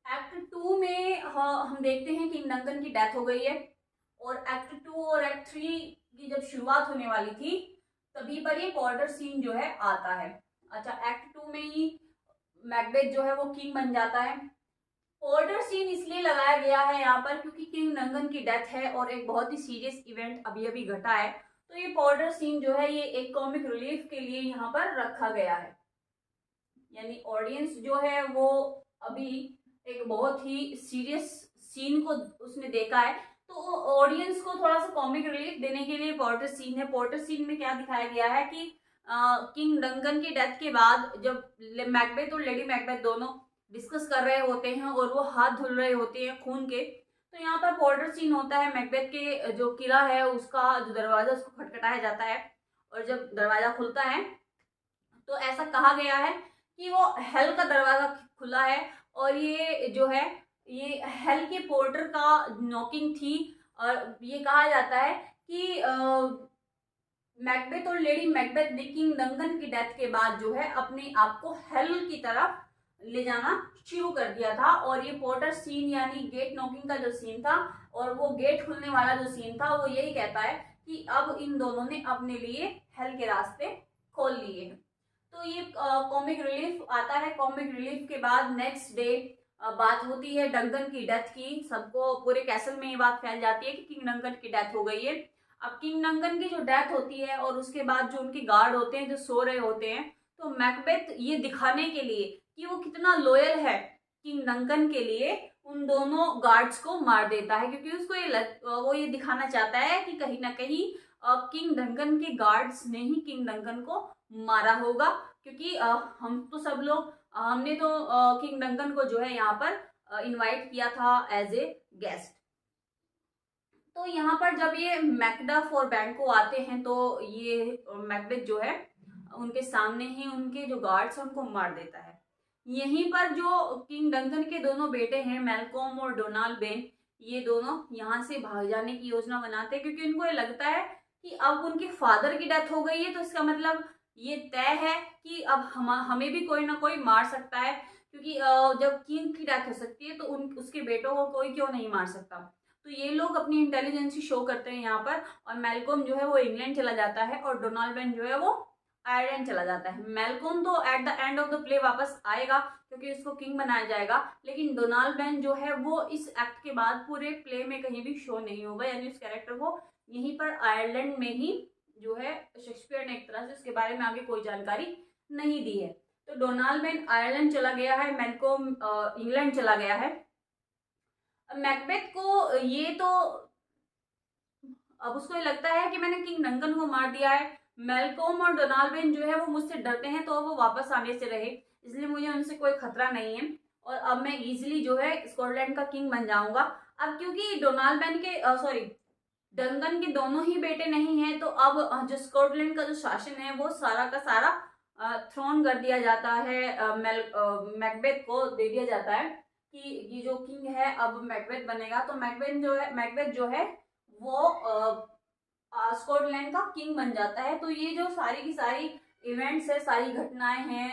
एक्ट 2 में हम देखते हैं किंग डंकन की डेथ हो गई है, और एक्ट 2 और एक्ट 3 की जब शुरुआत होने वाली थी तभी पर ये पोर्टर सीन जो है आता है। अच्छा, एक्ट 2 में ही मैकबेथ जो है वो किंग बन जाता है। पोर्टर सीन इसलिए लगाया गया है यहाँ पर क्योंकि किंग डंकन की डेथ है और एक बहुत ही सीरियस इवेंट अभी अभी घटा है। तो ये पोर्टर सीन जो है ये एक कॉमिक रिलीफ के लिए यहाँ पर रखा गया है, यानी ऑडियंस जो है वो अभी एक बहुत ही सीरियस सीन को उसने देखा है, तो ऑडियंस को थोड़ा सा कॉमिक रिलीफ देने के लिए पोर्टर सीन है। पोर्टर सीन में क्या दिखाया गया है कि किंग डंकन की डेथ के बाद जब मैकबेथ और लेडी मैकबेथ दोनों डिस्कस कर रहे होते हैं और वो हाथ धुल रहे होते हैं खून के, तो यहाँ पर पोर्टर सीन होता है। मैकबेथ के जो किला है उसका जो दरवाजा उसको खटखटाया जाता है, और जब दरवाजा खुलता है तो ऐसा कहा गया है कि वो हेल का दरवाजा खुला है, और ये जो है ये हेल के पोर्टर का नॉकिंग थी। और ये कहा जाता है कि मैकबेथ और लेडी मैकबेथ ने किंग डंकन की डेथ के बाद जो है अपने आप को हेल की तरफ ले जाना शुरू कर दिया था। और ये पोर्टर सीन यानी गेट नॉकिंग का जो सीन था और वो गेट खुलने वाला जो सीन था वो यही कहता है कि अब इन दोनों ने अपने लिए हेल के रास्ते खोल लिए हैं। तो ये कॉमिक रिलीफ आता है। कॉमिक रिलीफ के बाद नेक्स्ट डे बात होती है डंकन की डेथ की। सबको पूरे कैसल में ये बात फैल जाती है कि किंग डंकन की डेथ हो गई है। अब किंग डंकन की जो डेथ होती है और उसके बाद जो उनके गार्ड होते हैं जो सो रहे होते हैं, तो मैकबेथ ये दिखाने के लिए कि वो कितना लॉयल है किंग डंकन के लिए उन दोनों गार्ड्स को मार देता है, क्योंकि उसको वो ये दिखाना चाहता है कि कहीं ना कहीं किंग डंकन के गार्ड्स ने ही किंग डंकन को मारा होगा, क्योंकि हम तो सब लोग हमने तो किंग डंकन को जो है यहाँ पर इनवाइट किया था एज ए गेस्ट। तो यहाँ पर जब ये मैकडफ और बैंको आते हैं तो ये मैकबेथ जो है उनके सामने ही उनके जो गार्ड्स हैं उनको मार देता है। यहीं पर जो किंग डंकन के दोनों बेटे हैं मैल्कोम और डोनाल्ड बेन, ये दोनों यहाँ से भाग जाने की योजना बनाते हैं, क्योंकि उनको ये लगता है कि अब उनके फादर की डेथ हो गई है, तो इसका मतलब ये तय है कि अब हमें भी कोई ना कोई मार सकता है, क्योंकि जब किंग की डेथ हो सकती है तो उसके बेटों को कोई क्यों नहीं मार सकता। तो ये लोग अपनी इंटेलिजेंसी शो करते हैं यहाँ पर, और मैल्कोम जो है वो इंग्लैंड चला जाता है और डोनाल्ड बेन जो है वो आयरलैंड चला जाता है। मैल्कोम तो at the end of the play वापस आएगा क्योंकि उसको किंग बनाया जाएगा, लेकिन डोनाल्ड बेन जो है वो इस एक्ट के बाद पूरे प्ले में कहीं भी शो नहीं होगा, यानी उस कैरेक्टर को यहीं पर आयरलैंड में ही जो है शेक्सपियर ने एक तरह से उसके बारे में आगे कोई जानकारी नहीं दी है। तो डोनाल्ड बेन आयरलैंड चला गया है, मैल्कोम इंग्लैंड चला गया है। मैकबेथ को ये तो अब उसको ये लगता है कि मैंने किंग डंकन को मार दिया है, मैल्कोम और डोनाल्ड बेन जो है वो मुझसे डरते हैं, तो वो वापस आने से रहे, इसलिए मुझे उनसे कोई खतरा नहीं है और अब मैं इजीली जो है स्कॉटलैंड का किंग बन जाऊंगा। अब क्योंकि डोनाल्ड बेन के डंकन के दोनों ही बेटे नहीं हैं, तो अब जो स्कॉटलैंड का जो शासन है वो सारा का सारा थ्रोन कर दिया जाता है, मैकबेथ को दे दिया जाता है कि ये जो किंग है अब मैकबेथ बनेगा। तो मैकबेथ जो है वो स्कॉटलैंड का किंग बन जाता है। तो ये जो सारी की सारी इवेंट्स है, सारी घटनाएं हैं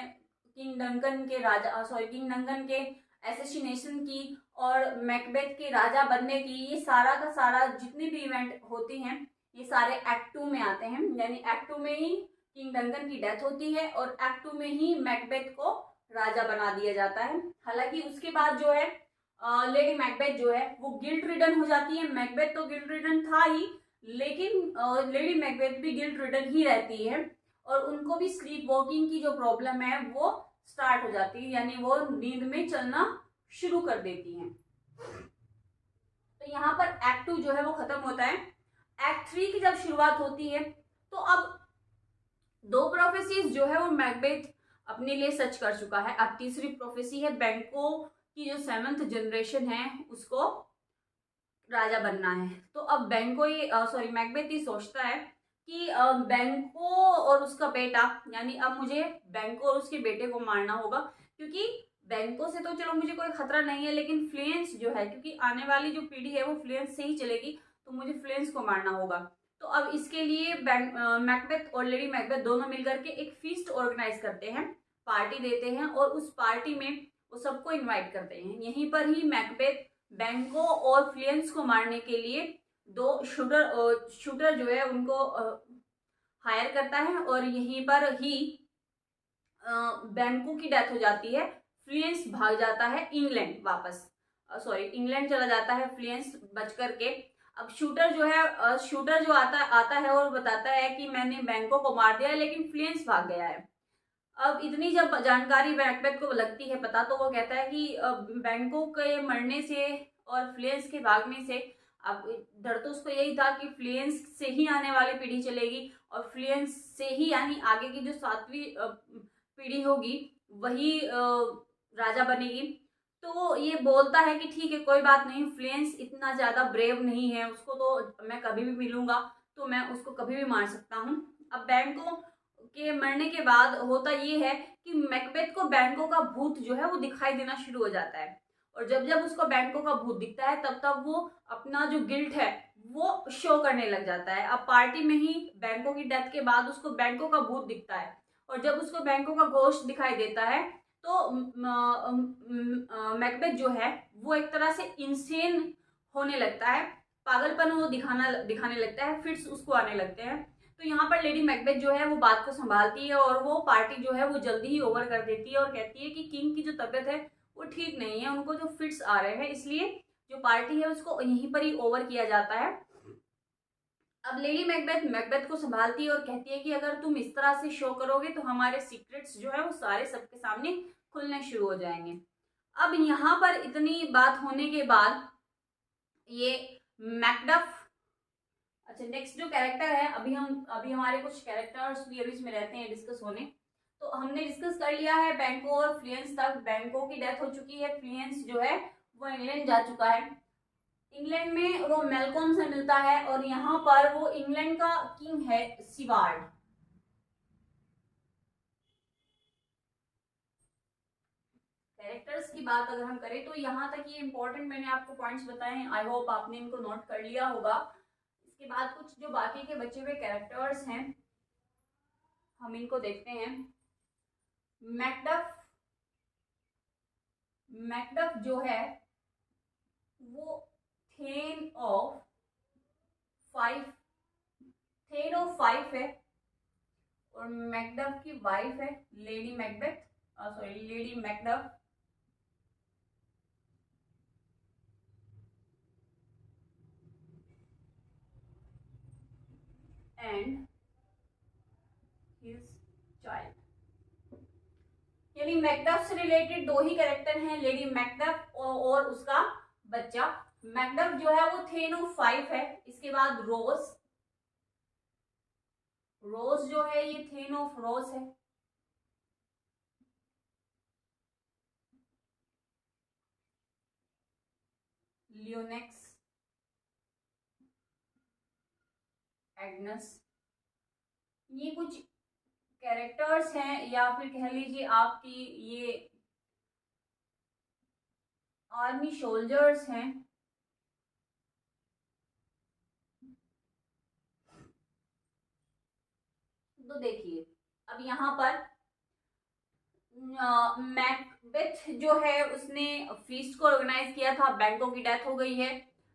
किंग डंकन के एसेसिनेशन की और मैकबेथ के राजा बनने की, ये सारा का सारा जितनी भी इवेंट होती हैं ये सारे एक्ट 2 में आते हैं, यानी एक्ट 2 में ही किंग डंकन की डेथ होती है और एक्ट 2 में ही मैकबेथ को राजा बना दिया जाता है। हालांकि उसके बाद जो है लेडी मैकबेथ जो है वो गिल्ट रिडन हो जाती है। मैकबेथ तो गिल्ट रिडन था ही, लेकिन लेडी मैकबेथ भी गिल्ट रिडन ही रहती है और उनको भी स्लीप वॉकिंग की जो प्रॉब्लम है वो स्टार्ट हो जाती है, यानी वो नींद में चलना शुरू कर देती हैं। तो यहाँ पर एक्ट 2 जो है वो खत्म होता है। एक्ट 3 की जब शुरुआत होती है तो अब 2 प्रोफेसीज जो है वो मैकबेथ अपने लिए सच कर चुका है। अब तीसरी प्रोफेसी है बैंको की जो 7th जनरेशन है उसको राजा बनना है। तो अब मैकबेथ ये सोचता है कि बैंको और उसका बेटा, यानी अब मुझे बैंको और उसके बेटे को मारना होगा, क्योंकि बैंको से तो चलो मुझे कोई खतरा नहीं है, लेकिन फ्लेंस जो है, क्योंकि आने वाली जो पीढ़ी है वो फ्लेंस से ही चलेगी, तो मुझे फ्लेंस को मारना होगा। तो अब इसके लिए मैकबेथ और लेडी मैकबेथ दोनों मिलकर के एक फीस्ट ऑर्गेनाइज करते हैं, पार्टी देते हैं और उस पार्टी में वो सबको इन्वाइट करते हैं। यहीं पर ही मैकबेथ बैंको और फ्लेंस को मारने के लिए 2 शूटर जो है उनको हायर करता है और यहीं पर ही बैंको की डेथ हो जाती है। फ्लेंस भाग जाता है इंग्लैंड इंग्लैंड चला जाता है फ्लेंस बच करके। अब शूटर जो आता है और बताता है कि मैंने बैंको को मार दिया है, लेकिन फ्लेंस भाग गया है। अब इतनी जब जानकारी मैकबेथ को लगती है पता, तो वो कहता है कि बैंको के मरने से और फ्लेंस के भागने से, अब डर तो उसको यही था कि फ्लेंस से ही आने वाली पीढ़ी चलेगी और फ्लेंस से ही यानी आगे की जो 7वीं पीढ़ी होगी वही राजा बनेगी। तो वो ये बोलता है कि ठीक है कोई बात नहीं, फ्लेंस इतना ज़्यादा ब्रेव नहीं है, उसको तो मैं कभी भी मिलूंगा तो मैं उसको कभी भी मार सकता हूँ। अब बैंको के मरने के बाद होता ये है कि मैकबेथ को बैंको का भूत जो है वो दिखाई देना शुरू हो जाता है और जब जब उसको बैंको का भूत दिखता है तब तब वो अपना जो गिल्ट है वो शो करने लग जाता है। अब पार्टी में ही बैंको की डेथ के बाद उसको बैंको का भूत दिखता है और जब उसको बैंको का घोस्ट दिखाई देता है तो मैकबेथ जो है वो एक तरह से इंसेन होने लगता है, पागलपन वो दिखाने लगता है, फिट्स उसको आने लगते हैं। तो यहाँ पर लेडी मैकबेथ जो है वो बात को संभालती है और वो पार्टी जो है वो जल्दी ही ओवर कर देती है और कहती है कि किंग की जो तबीयत है वो ठीक नहीं है, उनको जो फिट्स आ रहे हैं, इसलिए जो पार्टी है उसको यहीं पर ही ओवर किया जाता है। अब लेडी मैकबेथ को संभालती है और कहती है कि अगर तुम इस तरह से शो करोगे तो हमारे सीक्रेट्स जो है वो सारे सबके सामने खुलने शुरू हो जाएंगे। अब यहाँ पर इतनी बात होने के बाद ये मैकडफ, अच्छा नेक्स्ट जो कैरेक्टर है, अभी हमारे कुछ कैरेक्टर्स थियरीज में रहते हैं डिस्कस होने। तो हमने डिस्कस कर लिया है बैंको और फ्लेंस तक। बैंको की डेथ हो चुकी है, फ्लेंस जो है वो इंग्लैंड जा चुका है। इंग्लैंड में वो मैल्कोम से मिलता है और यहाँ पर वो इंग्लैंड का किंग है सिवार्ड। की बात अगर हम करें तो यहाँ तक ये इंपॉर्टेंट मैंने आपको पॉइंट्स बताए हैं, आई होप आपने इनको नोट कर लिया होगा। इसके बाद कुछ जो बाकी के बचे हुए कैरेक्टर्स हैं हम इनको देखते हैं। मैकडफ, मैकडफ जो है वो थेन ऑफ 5 है और मैकडफ की वाइफ है lady Macbeth, sorry lady Macduff. And his child, यानी मैकडफ से रिलेटेड दो ही कैरेक्टर हैं, लेडी मैकडफ और उसका बच्चा। मैकडफ जो है वो थेन ऑफ 5 है। इसके बाद रोज, रोज जो है ये थेन ऑफ रोज है। लियोनेक्स, एग्नस, ये कुछ कैरेक्टर्स हैं या फिर कह लीजिए आपकी ये आर्मी सोल्जर्स हैं। तो देखिए अब यहाँ पर मैकबेथ जो है उसने फीस्ट को ऑर्गेनाइज किया था, बैंको की डेथ हो गई है।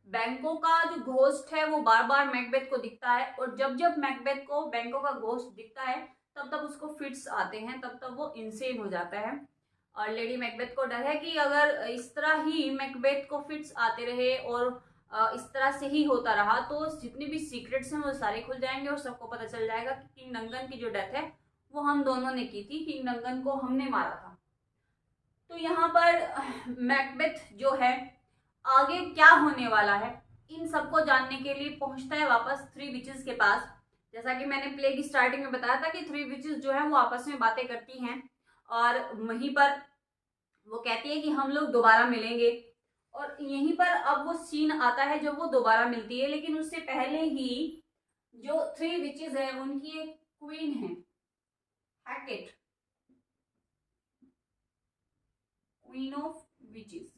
बैंको का जो घोस्ट है वो बार बार मैकबेथ को दिखता है और जब जब मैकबेथ को बैंको का घोस्ट दिखता है तब तब उसको फिट्स आते हैं, तब तब वो इंसेन हो जाता है। और लेडी मैकबेथ को डर है कि अगर इस तरह ही मैकबेथ को फिट्स आते रहे और इस तरह से ही होता रहा तो जितने भी सीक्रेट्स हैं वो सारे खुल जाएंगे और सबको पता चल जाएगा कि किंग नंगन की जो डेथ है वो हम दोनों ने की थी, किंग नंगन को हमने मारा था। तो यहाँ पर मैकबेथ जो है आगे क्या होने वाला है इन सबको जानने के लिए पहुंचता है वापस 3 विचेस के पास। जैसा कि मैंने प्ले की स्टार्टिंग में बताया था कि 3 विचेस जो है वो आपस में बातें करती हैं और वहीं पर वो कहती है कि हम लोग दोबारा मिलेंगे। और यहीं पर अब वो सीन आता है जब वो दोबारा मिलती है, लेकिन उससे पहले ही जो 3 विचेस है उनकी एक क्वीन है हैकेट, क्वीन ऑफ विचेस।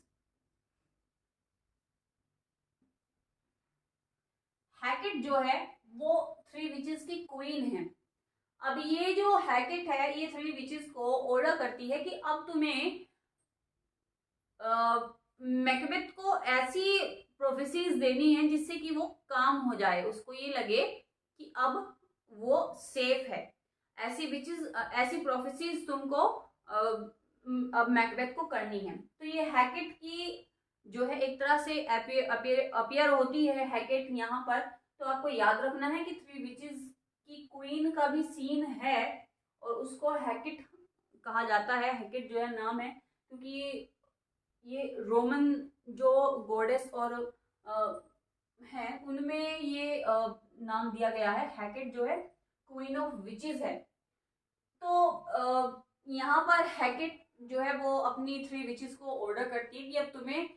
हैकेट जो है वो 3 विचेस की क्वीन है। अब ये जो हैकेट है ये 3 विचेस को ऑर्डर करती है कि अब तुम्हें मैकबेथ को ऐसी प्रोफेसीज देनी है जिससे कि वो काम हो जाए, उसको ये लगे कि अब वो सेफ है। ऐसी विचेस, ऐसी प्रोफेसीज तुमको अब मैकबेथ को करनी है। तो ये हैकेट की जो है एक तरह से अपीयर होती है हैकेट यहाँ पर। तो आपको याद रखना है कि 3 विचेस की क्वीन का भी सीन है और उसको हैकेट कहा जाता है। हैकेट जो है नाम है क्योंकि ये रोमन जो गॉडेस और हैं उनमें ये नाम दिया गया है। हैकेट जो है क्वीन ऑफ विचेस है। तो यहाँ पर हैकेट जो है वो अपनी 3 विचेस को ऑर्डर करती है कि अब तुम्हें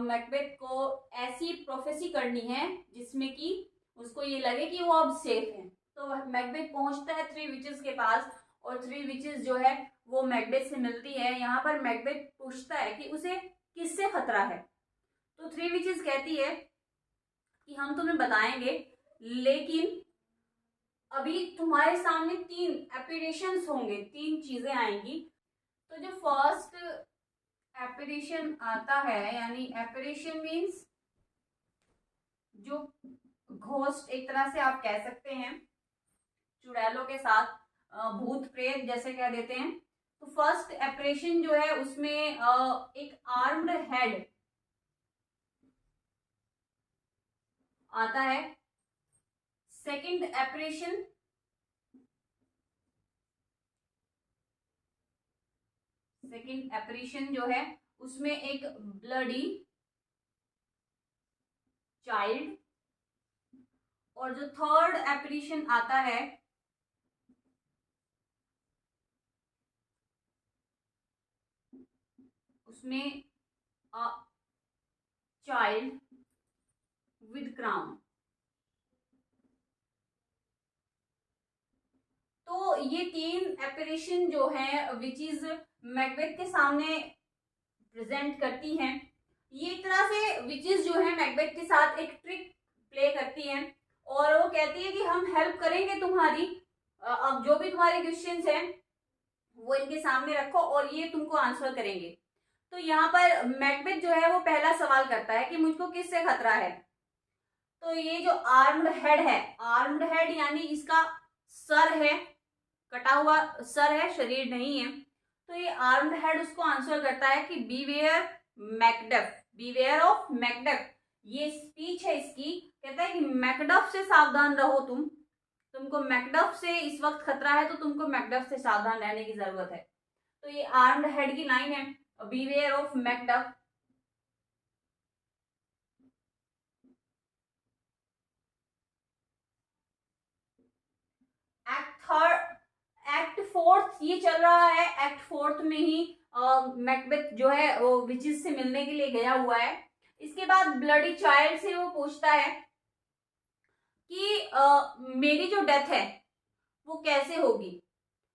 मैकबेथ को ऐसी प्रोफेसी करनी है जिसमें कि उसको ये लगे कि वो अब सेफ है। तो मैकबेथ पहुंचता है 3 विचेस के पास और 3 विचेस जो है वो मैकबेथ से मिलती है। यहाँ पर मैकबेथ पूछता है कि उसे किससे खतरा है। तो 3 विचेस कहती है कि हम तुम्हें बताएंगे लेकिन अभी तुम्हारे सामने 3 एपिरेशंस होंगे, 3 चीजें आएंगी। तो जो फर्स्ट एपिरेशन आता है, यानी एपिरेशन मीन्स जो घोस्ट एक तरह से आप कह सकते हैं चुड़ैलों के साथ भूत प्रेत जैसे कह देते हैं। तो फर्स्ट एपरेशन जो है उसमें एक आर्म्ड हेड आता है। सेकंड एपरेशन जो है उसमें एक ब्लडी चाइल्ड। और जो थर्ड एपरेशन आता है उसमें चाइल्ड विद क्राउन। तो ये 3 एपरेशन जो है विच इज मैकबेथ के सामने प्रेजेंट करती हैं। ये एक तरह से विचेस जो है मैकबेथ के साथ एक ट्रिक प्ले करती हैं और वो कहती है कि हम हेल्प करेंगे तुम्हारी, अब जो भी तुम्हारे क्वेश्चंस हैं वो इनके सामने रखो और ये तुमको आंसर करेंगे। तो यहाँ पर मैकबेथ जो है वो पहला सवाल करता है कि मुझको किससे खतरा है। तो ये जो आर्म्ड हेड है, आर्म्ड हेड यानी इसका सर है, कटा हुआ सर है, शरीर नहीं है, तो ये आर्म्ड हेड उसको आंसर करता है कि beware Macduff, beware of Macduff. ये स्पीच है इसकी, कहता है कि मैकडफ से सावधान रहो, तुमको मैकडफ से इस वक्त खतरा है तो तुमको मैकडफ से सावधान रहने की जरूरत है। तो ये आर्म्ड हेड की लाइन है, beware of Macduff. Act fourth ये चल रहा है, एक्ट फोर्थ में ही मैकबेथ जो है वो विचेस से मिलने के लिए गया हुआ है। इसके बाद ब्लडी चाइल्ड से वो पूछता है कि मेरी जो डेथ है वो कैसे होगी,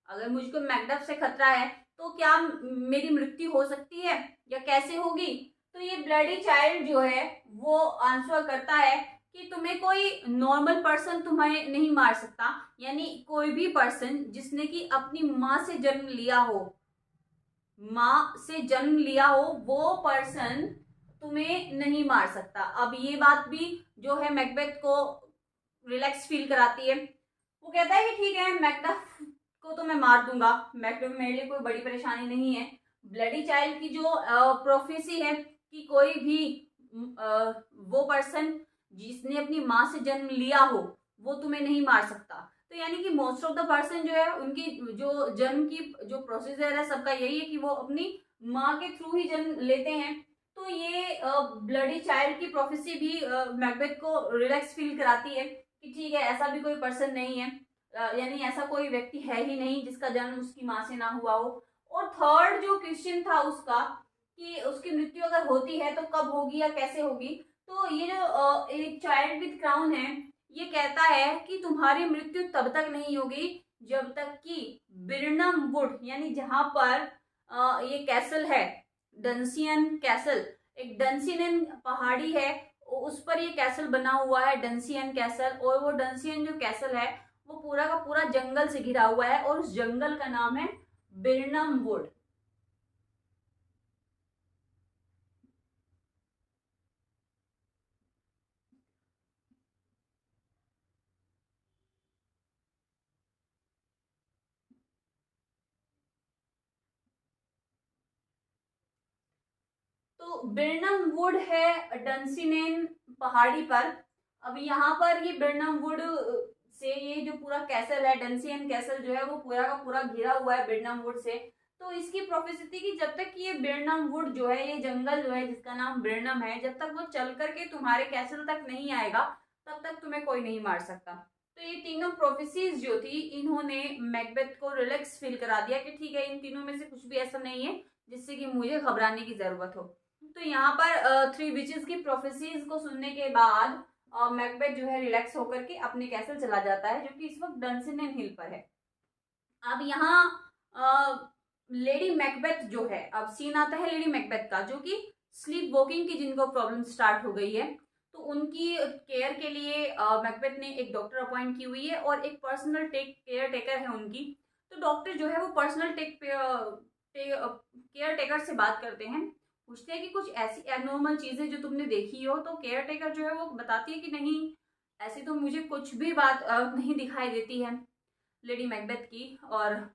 अगर मुझको मैकबेथ से खतरा है तो क्या मेरी मृत्यु हो सकती है या कैसे होगी। तो ये ब्लडी चाइल्ड जो है वो आंसर करता है कि तुम्हें कोई नॉर्मल पर्सन तुम्हें नहीं मार सकता, यानी कोई भी पर्सन जिसने कि अपनी माँ से जन्म लिया हो, माँ से जन्म लिया हो, वो पर्सन तुम्हें नहीं मार सकता। अब ये बात भी जो है मैकबेथ को रिलैक्स फील कराती है। वो कहता है कि ठीक है, मैकबेथ को तो मैं मार दूंगा, मैकबेथ मेरे लिए कोई बड़ी परेशानी नहीं है। ब्लडी चाइल्ड की जो प्रोफेसी है कि कोई भी वो पर्सन जिसने अपनी माँ से जन्म लिया हो वो तुम्हें नहीं मार सकता। तो यानी कि मोस्ट ऑफ द पर्सन जो है उनकी जो जन्म की जो प्रोसीजर है सबका यही है कि वो अपनी माँ के थ्रू ही जन्म लेते हैं। तो ये ब्लडी चाइल्ड की प्रोफेसी भी मैकबेथ को रिलैक्स फील कराती है कि ठीक है, ऐसा भी कोई पर्सन नहीं है, यानी ऐसा कोई व्यक्ति है ही नहीं जिसका जन्म उसकी माँ से ना हुआ हो। और थर्ड जो क्वेश्चन था उसका कि उसकी मृत्यु अगर होती है तो कब होगी या कैसे होगी, तो ये जो एक चाइल्ड विद क्राउन है ये कहता है कि तुम्हारी मृत्यु तब तक नहीं होगी जब तक कि बिर्नम वुड, यानी जहां पर ये कैसल है, डंसियन कैसल, एक डंसियन पहाड़ी है उस पर ये कैसल बना हुआ है, डंसियन कैसल। और वो डंसियन जो कैसल है वो पूरा का पूरा जंगल से घिरा हुआ है और उस जंगल का नाम है बिर्नम वुड। तो बिर्नम वुड है डंसिनेन पहाड़ी पर। अब यहाँ पर ये बिर्नम वुड से ये जो पूरा कैसल है, डंसियन कैसल जो है वो पूरा का पूरा घिरा हुआ है बिर्नम वुड से। तो इसकी प्रोफेसी थी कि जब तक ये बिर्नम वुड जो है, ये जंगल जो है जिसका नाम बिर्नम है, जब तक वो चल करके तुम्हारे कैसल तक नहीं आएगा तब तक तुम्हें कोई नहीं मार सकता। तो ये तीनों प्रोफेसीज जो थी इन्होंने मैकबेथ को रिलैक्स फील करा दिया कि ठीक है, इन तीनों में से कुछ भी ऐसा नहीं है जिससे कि मुझे घबराने की जरूरत हो। तो यहाँ पर थ्री विचेस की प्रोफेसीज को सुनने के बाद मैकबेथ जो है रिलैक्स होकर के अपने कैसल चला जाता है जो कि इस वक्त डंसिनेन हिल पर है। अब यहाँ लेडी मैकबेथ जो है, अब सीन आता है लेडी मैकबेथ का जो कि स्लीप वॉकिंग की जिनको प्रॉब्लम स्टार्ट हो गई है, तो उनकी केयर के लिए मैकबेथ ने एक डॉक्टर अपॉइंट की हुई है और एक पर्सनल केयर टेकर है उनकी। तो डॉक्टर जो है वो पर्सनल केयर टेकर से बात करते हैं, पूछते हैं कि कुछ ऐसी एबनॉर्मल चीजें जो तुमने देखी हो। तो केयर टेकर जो है वो बताती है कि नहीं, ऐसी तो मुझे कुछ भी बात नहीं दिखाई देती है लेडी मैकबेथ की, और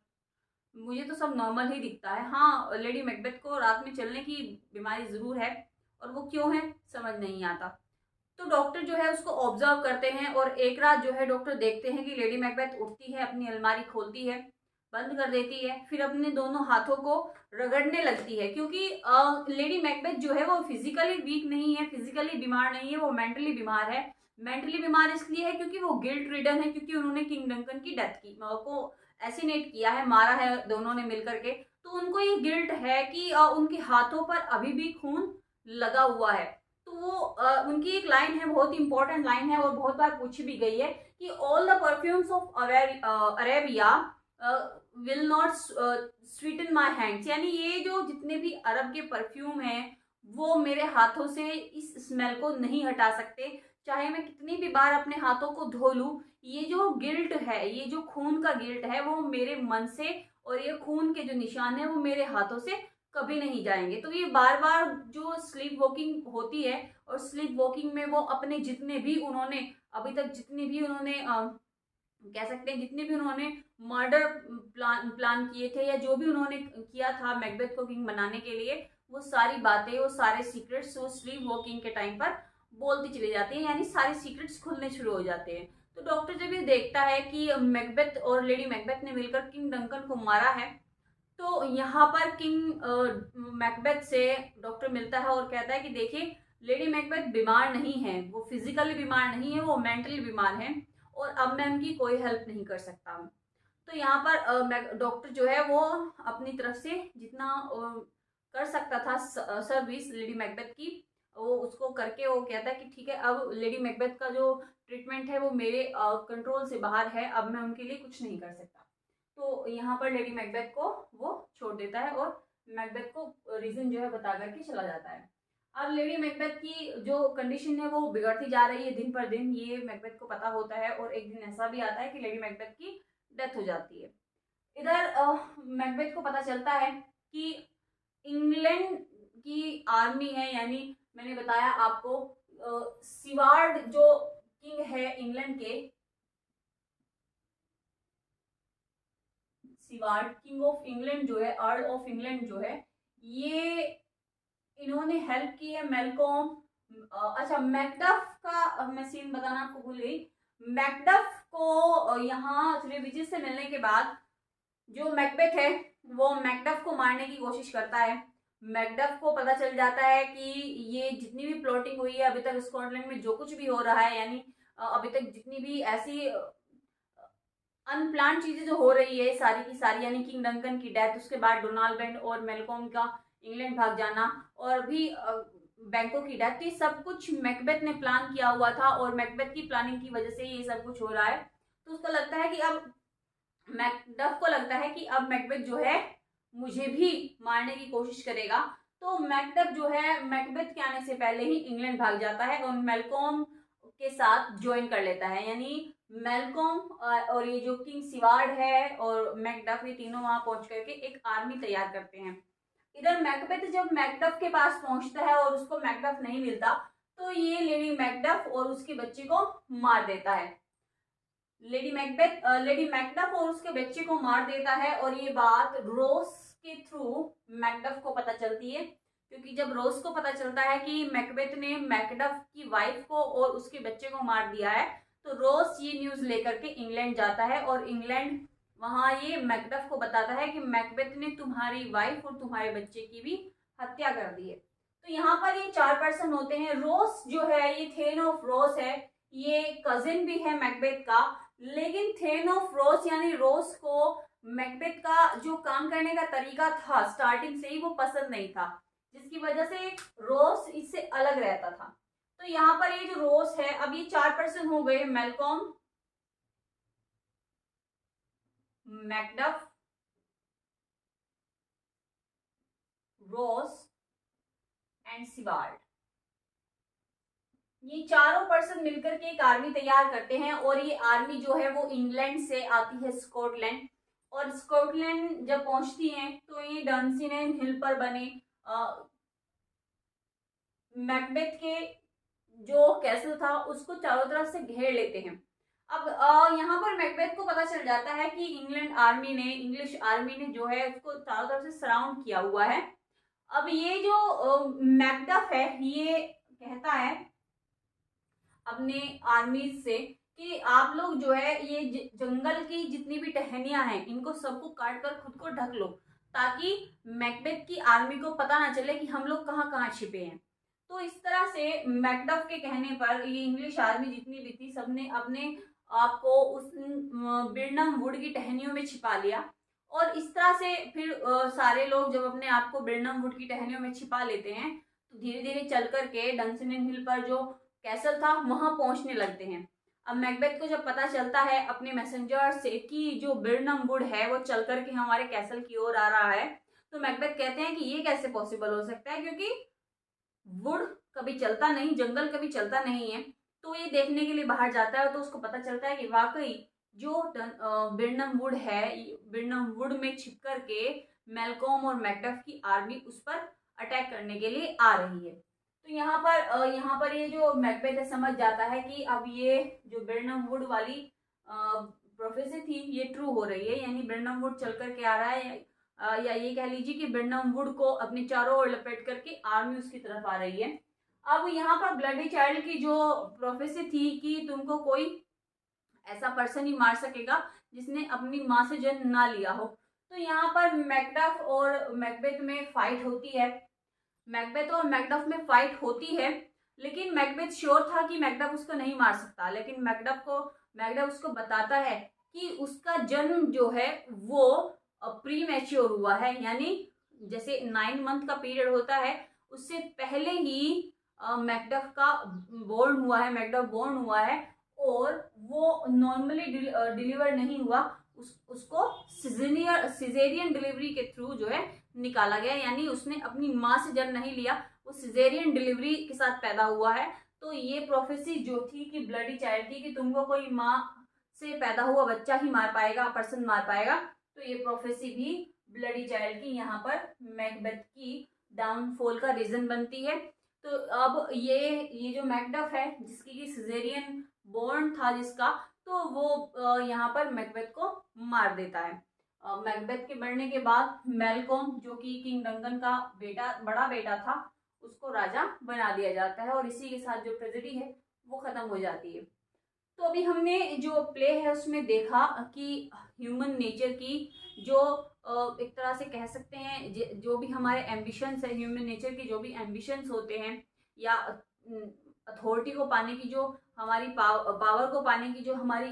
मुझे तो सब नॉर्मल ही दिखता है। हाँ, लेडी मैकबेथ को रात में चलने की बीमारी जरूर है और वो क्यों है समझ नहीं आता। तो डॉक्टर जो है उसको ऑब्जर्व करते हैं और एक रात जो है डॉक्टर देखते हैं कि लेडी मैकबेथ उठती है, अपनी अलमारी खोलती है, बंद कर देती है, फिर अपने दोनों हाथों को रगड़ने लगती है, क्योंकि लेडी मैकबेथ जो है वो फिजिकली वीक नहीं है, फिजिकली बीमार नहीं है, वो मेंटली बीमार है। मेंटली बीमार इसलिए है क्योंकि वो गिल्ट रिडन है, क्योंकि उन्होंने किंग डंकन की डेथ की, को एसिनेट किया है, मारा है दोनों ने मिलकर के। तो उनको ये गिल्ट है कि उनके हाथों पर अभी भी खून लगा हुआ है। तो वो उनकी एक लाइन है, बहुत इंपॉर्टेंट लाइन है और बहुत बार पूछी भी गई है कि all the perfumes of Arabia will not Sutton my hands, यानी ये जो जितने भी अरब के परफ्यूम हैं वो मेरे हाथों से इस स्मेल को नहीं हटा सकते, चाहे मैं कितनी भी बार अपने हाथों को धो लूँ। ये जो गिल्ट है, ये जो खून का गिल्ट है, वो मेरे मन से, और ये खून के जो निशान है वो मेरे हाथों से कभी नहीं जाएंगे। तो ये बार बार जो स्लीप वॉकिंग होती है, और स्लीप वॉकिंग में वो अपने जितने भी उन्होंने अभी तक जितने भी उन्होंने कह सकते हैं जितने भी उन्होंने मर्डर प्लान किए थे, या जो भी उन्होंने किया था मैकबेथ को किंग बनाने के लिए, वो सारी बातें, वो सारे सीक्रेट्स वो स्लीप वॉकिंग के टाइम पर बोलती चली जाती है, यानी सारे सीक्रेट्स खुलने शुरू हो जाते हैं। तो डॉक्टर जब ये देखता है कि मैकबेथ और लेडी मैकबेथ ने मिलकर किंग डंकन को मारा है, तो यहाँ पर किंग मैकबेथ से डॉक्टर मिलता है और कहता है कि देखिए, लेडी मैकबेथ बीमार नहीं है, वो फिजिकली बीमार नहीं है, वो मेंटली बीमार है, और अब मैं उनकी कोई हेल्प नहीं कर सकता। तो यहाँ पर डॉक्टर जो है वो अपनी तरफ से जितना कर सकता था सर्विस लेडी मैकबेथ की, वो उसको करके वो कहता है कि ठीक है, अब लेडी मैकबेथ का जो ट्रीटमेंट है वो मेरे कंट्रोल से बाहर है, अब मैं उनके लिए कुछ नहीं कर सकता। तो यहाँ पर लेडी मैकबेथ को वो छोड़ देता है और मैकबेथ को रीजन जो है बता करके चला जाता है। अब लेडी मैकबेथ की जो कंडीशन है वो बिगड़ती जा रही है दिन पर दिन, ये मैकबेथ को पता होता है, और एक दिन ऐसा भी आता है कि लेडी मैकबेथ की डेथ हो जाती है। इधर मैकबेथ को पता चलता है कि इंग्लैंड की आर्मी है, यानी मैंने बताया आपको सिवार्ड जो किंग है इंग्लैंड के, सिवार्ड किंग ऑफ इंग्लैंड जो है, अर्ल ऑफ इंग्लैंड जो है, ये इन्होंने हेल्प की है मैलकॉम, अच्छा मैकडफ का मैं सीन बताना आपको भूल गई। मैकडफ को यहाँ थ्री विचेस से मिलने के बाद जो मैकबेथ है वो मैकडफ को मारने की कोशिश करता है। मैकडफ को पता चल जाता है कि ये जितनी भी प्लॉटिंग हुई है अभी तक स्कॉटलैंड में, जो कुछ भी हो रहा है, यानी अभी तक जितनी भी ऐसी अनप्लान चीजें जो हो रही है सारी की सारी, यानी किंग डंकन की डेथ, उसके बाद डोनाल्ड और मेलकॉम का इंग्लैंड भाग जाना, और भी बैंकों की डेथ, ये सब कुछ मैकबेथ ने प्लान किया हुआ था, और मैकबेथ की प्लानिंग की वजह से ये सब कुछ हो रहा है। तो उसको लगता है कि अब मैकडफ को लगता है कि अब मैकबेथ जो है मुझे भी मारने की कोशिश करेगा। तो मैकडफ जो है मैकबेथ के आने से पहले ही इंग्लैंड भाग जाता है और मेलकॉम के साथ ज्वाइन कर लेता है, यानी मेलकॉम और ये जो किंग सिवार्ड है और मैकडफ, ये तीनों वहां पहुंच करके एक आर्मी तैयार करते हैं। इधर मैकबेथ जब मैकडफ के पास पहुंचता है और उसको मैकडफ नहीं मिलता, तो ये लेडी मैकडफ और उसके बच्चे को मार देता है। लेडी मैकडफ और उसके बच्चे को मार देता है, और ये बात रोस के थ्रू मैकडफ को पता चलती है, क्योंकि जब रोस को पता चलता है कि मैकबेथ ने मैकडफ की वाइफ को और उसके बच्चे को मार दिया है, तो रोस ये न्यूज लेकर के इंग्लैंड जाता है, और इंग्लैंड वहां ये मैकडफ को बताता है कि मैकबेथ ने तुम्हारी वाइफ और तुम्हारे बच्चे की भी हत्या कर दी है। तो यहाँ पर ये 4 पर्सन होते हैं। रोस जो है ये थेन ऑफ रोस है, ये कजिन भी है मैकबेथ का, लेकिन थेन ऑफ रोस यानी रोस को मैकबेथ का जो काम करने का तरीका था स्टार्टिंग से ही वो पसंद नहीं था, जिसकी वजह से रोस इससे अलग रहता था। तो यहाँ पर ये जो रोस है, अब ये 4 पर्सन हो गए, Malcolm, Macduff, Ross and Siward. ये चारों पर्सन मिलकर के एक आर्मी तैयार करते हैं, और ये आर्मी जो है वो इंग्लैंड से आती है स्कॉटलैंड, और स्कॉटलैंड जब पहुंचती है तो ये डंसिनेन हिल पर बने मैकबेथ के जो कैसल था उसको चारों तरफ से घेर लेते हैं। अब यहाँ पर मैकबेथ को पता चल जाता है कि इंग्लिश आर्मी ने जो है उसको चारों तरफ से सराउंड किया हुआ है। अब ये जो मैकडफ है ये कहता है अपने आर्मी से कि आप लोग जो है ये जंगल की जितनी भी टहनियां हैं इनको सबको काट कर खुद को ढक लो, ताकि मैकबेथ की आर्मी को पता ना चले कि हम लोग कहाँ कहाँ छिपे हैं। तो इस तरह से मैकडफ के कहने पर ये इंग्लिश आर्मी जितनी भी थी सबने अपने आपको उस बिरनम वुड की टहनियों में छिपा लिया, और इस तरह से फिर सारे लोग जब अपने आप को बिरनम वुड की टहनियों में छिपा लेते हैं तो धीरे धीरे चल करके डंसिनेन हिल पर जो कैसल था वहां पहुंचने लगते हैं। अब मैकबेथ को जब पता चलता है अपने मैसेंजर से कि जो बिर्नम वुड है वो चल करके हमारे कैसल की ओर आ रहा है, तो मैकबेथ कहते हैं कि ये कैसे पॉसिबल हो सकता है, क्योंकि वुड कभी चलता नहीं, जंगल कभी चलता नहीं है। तो ये देखने के लिए बाहर जाता है, तो उसको पता चलता है कि वाकई जो बिर्नम वुड है, बिर्नम वुड में छिप करके मैल्कॉम और मैकडफ की आर्मी उस पर अटैक करने के लिए आ रही है। तो यहाँ पर ये जो मैकबेथ है समझ जाता है कि अब ये जो बिर्नम वुड वाली प्रोफेसी थी ये ट्रू हो रही है, यानी बिर्नम वुड चल करके आ रहा है, या ये कह लीजिए कि बिर्नम वुड को अपने चारों ओर लपेट करके आर्मी उसकी तरफ आ रही है। अब यहाँ पर ब्लडी चाइल्ड की जो प्रोफेसी थी कि तुमको कोई ऐसा पर्सन ही मार सकेगा जिसने अपनी माँ से जन्म ना लिया हो, तो यहाँ पर मैकडफ और मैकबेथ में फाइट होती है। मैकबेथ और मैकडफ में फाइट होती है, लेकिन मैकबेथ श्योर था कि मैकडफ उसको नहीं मार सकता, लेकिन मैकडफ उसको बताता है कि उसका जन्म जो है वो प्री मैच्योर हुआ है, यानी जैसे 9 मंथ का पीरियड होता है उससे पहले ही मैकडफ का मैकडफ बोर्न हुआ है, और वो नॉर्मली डिलीवर नहीं हुआ, उसको सिजेरियन डिलीवरी के थ्रू जो है निकाला गया, यानी उसने अपनी माँ से जन्म नहीं लिया, वो सिजेरियन डिलीवरी के साथ पैदा हुआ है। तो ये प्रोफेसी जो थी कि ब्लडी चाइल्ड की, कि तुमको कोई माँ से पैदा हुआ बच्चा ही मार पाएगा, पर्सन मार पाएगा, तो ये प्रोफेसी भी ब्लडी चाइल्ड की यहाँ पर मैकबेथ की डाउनफॉल का रीजन बनती है। तो अब ये जो मैकडफ है जिसकी की सिजेरियन बोर्न था जिसका, तो वो यहाँ पर मैकबेथ को मार देता है। मैकबेथ के मरने के बाद मैल्कॉम जो कि किंग डंकन का बड़ा बेटा था, उसको राजा बना दिया जाता है, और इसी के साथ जो ट्रेजेडी है वो खत्म हो जाती है। तो अभी हमने जो प्ले है उसमें देखा कि ह्यूमन नेचर की जो एक तरह से कह सकते हैं जो भी हमारे एम्बिशंस है, ह्यूमन नेचर की जो भी एम्बिशंस होते हैं, या अथॉरिटी को पाने की जो हमारी पावर को पाने की जो हमारी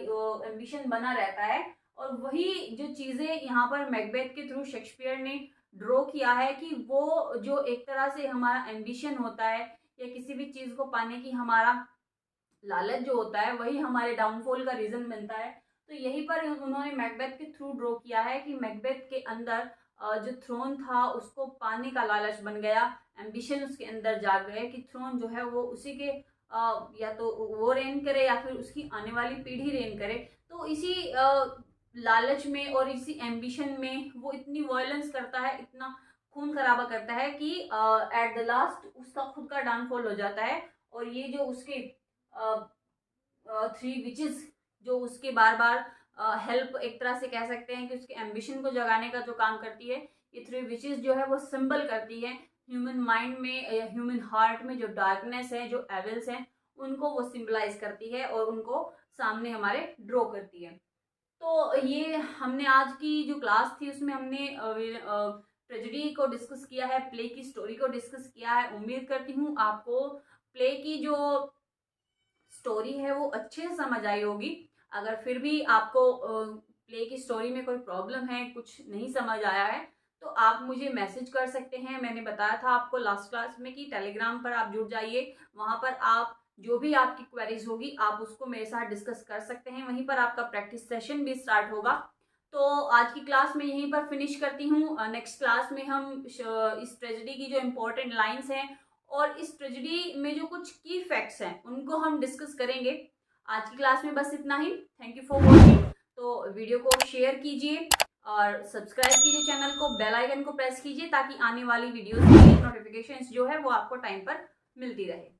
एम्बिशन बना रहता है, और वही जो चीज़ें यहाँ पर मैकबेथ के थ्रू शेक्सपियर ने ड्रॉ किया है कि वो जो एक तरह से हमारा एम्बिशन होता है या किसी भी चीज़ को पाने की हमारा लालच जो होता है वही हमारे डाउनफॉल का रीज़न बनता है। तो यहीं पर उन्होंने मैकबेथ के थ्रू ड्रॉ किया है कि मैकबेथ के अंदर जो थ्रोन था उसको पाने का लालच बन गया, एम्बिशन उसके अंदर जाग गए कि थ्रोन जो है वो उसी के या तो वो रेन करे या फिर उसकी आने वाली पीढ़ी रेन करे। तो इसी लालच में और इसी एम्बिशन में वो इतनी वायलेंस करता है, इतना खून खराबा करता है कि एट द लास्ट उसका खुद का डाउनफॉल हो जाता है। और ये जो उसके 3 विचेस जो उसके बार बार हेल्प एक तरह से कह सकते हैं कि उसके एम्बिशन को जगाने का जो काम करती है, ये 3 विचेस जो है वो सिंबल करती है ह्यूमन माइंड में, ह्यूमन हार्ट में जो डार्कनेस है, जो एविल्स हैं, उनको वो सिंबलाइज करती है और उनको सामने हमारे ड्रॉ करती है। तो ये हमने आज की जो क्लास थी उसमें हमने ट्रेजेडी को डिस्कस किया है, प्ले की स्टोरी को डिस्कस किया है। उम्मीद करती हूँ आपको प्ले की जो स्टोरी है वो अच्छे से समझ आई होगी। अगर फिर भी आपको प्ले की स्टोरी में कोई प्रॉब्लम है, कुछ नहीं समझ आया है, तो आप मुझे मैसेज कर सकते हैं। मैंने बताया था आपको लास्ट क्लास में कि टेलीग्राम पर आप जुड़ जाइए, वहाँ पर आप जो भी आपकी क्वेरीज होगी आप उसको मेरे साथ डिस्कस कर सकते हैं। वहीं पर आपका प्रैक्टिस सेशन भी स्टार्ट होगा। तो आज की क्लास में यहीं पर फिनिश करती हूँ। नेक्स्ट क्लास में हम इस ट्रेजेडी की जो इम्पोर्टेंट लाइन्स हैं और इस ट्रेजेडी में जो कुछ की फैक्ट्स हैं उनको हम डिस्कस करेंगे। आज की क्लास में बस इतना ही। Thank you for watching. तो वीडियो को शेयर कीजिए और सब्सक्राइब कीजिए चैनल को, बेल आइकन को प्रेस कीजिए ताकि आने वाली वीडियोस की नोटिफिकेशंस जो है वो आपको टाइम पर मिलती रहे।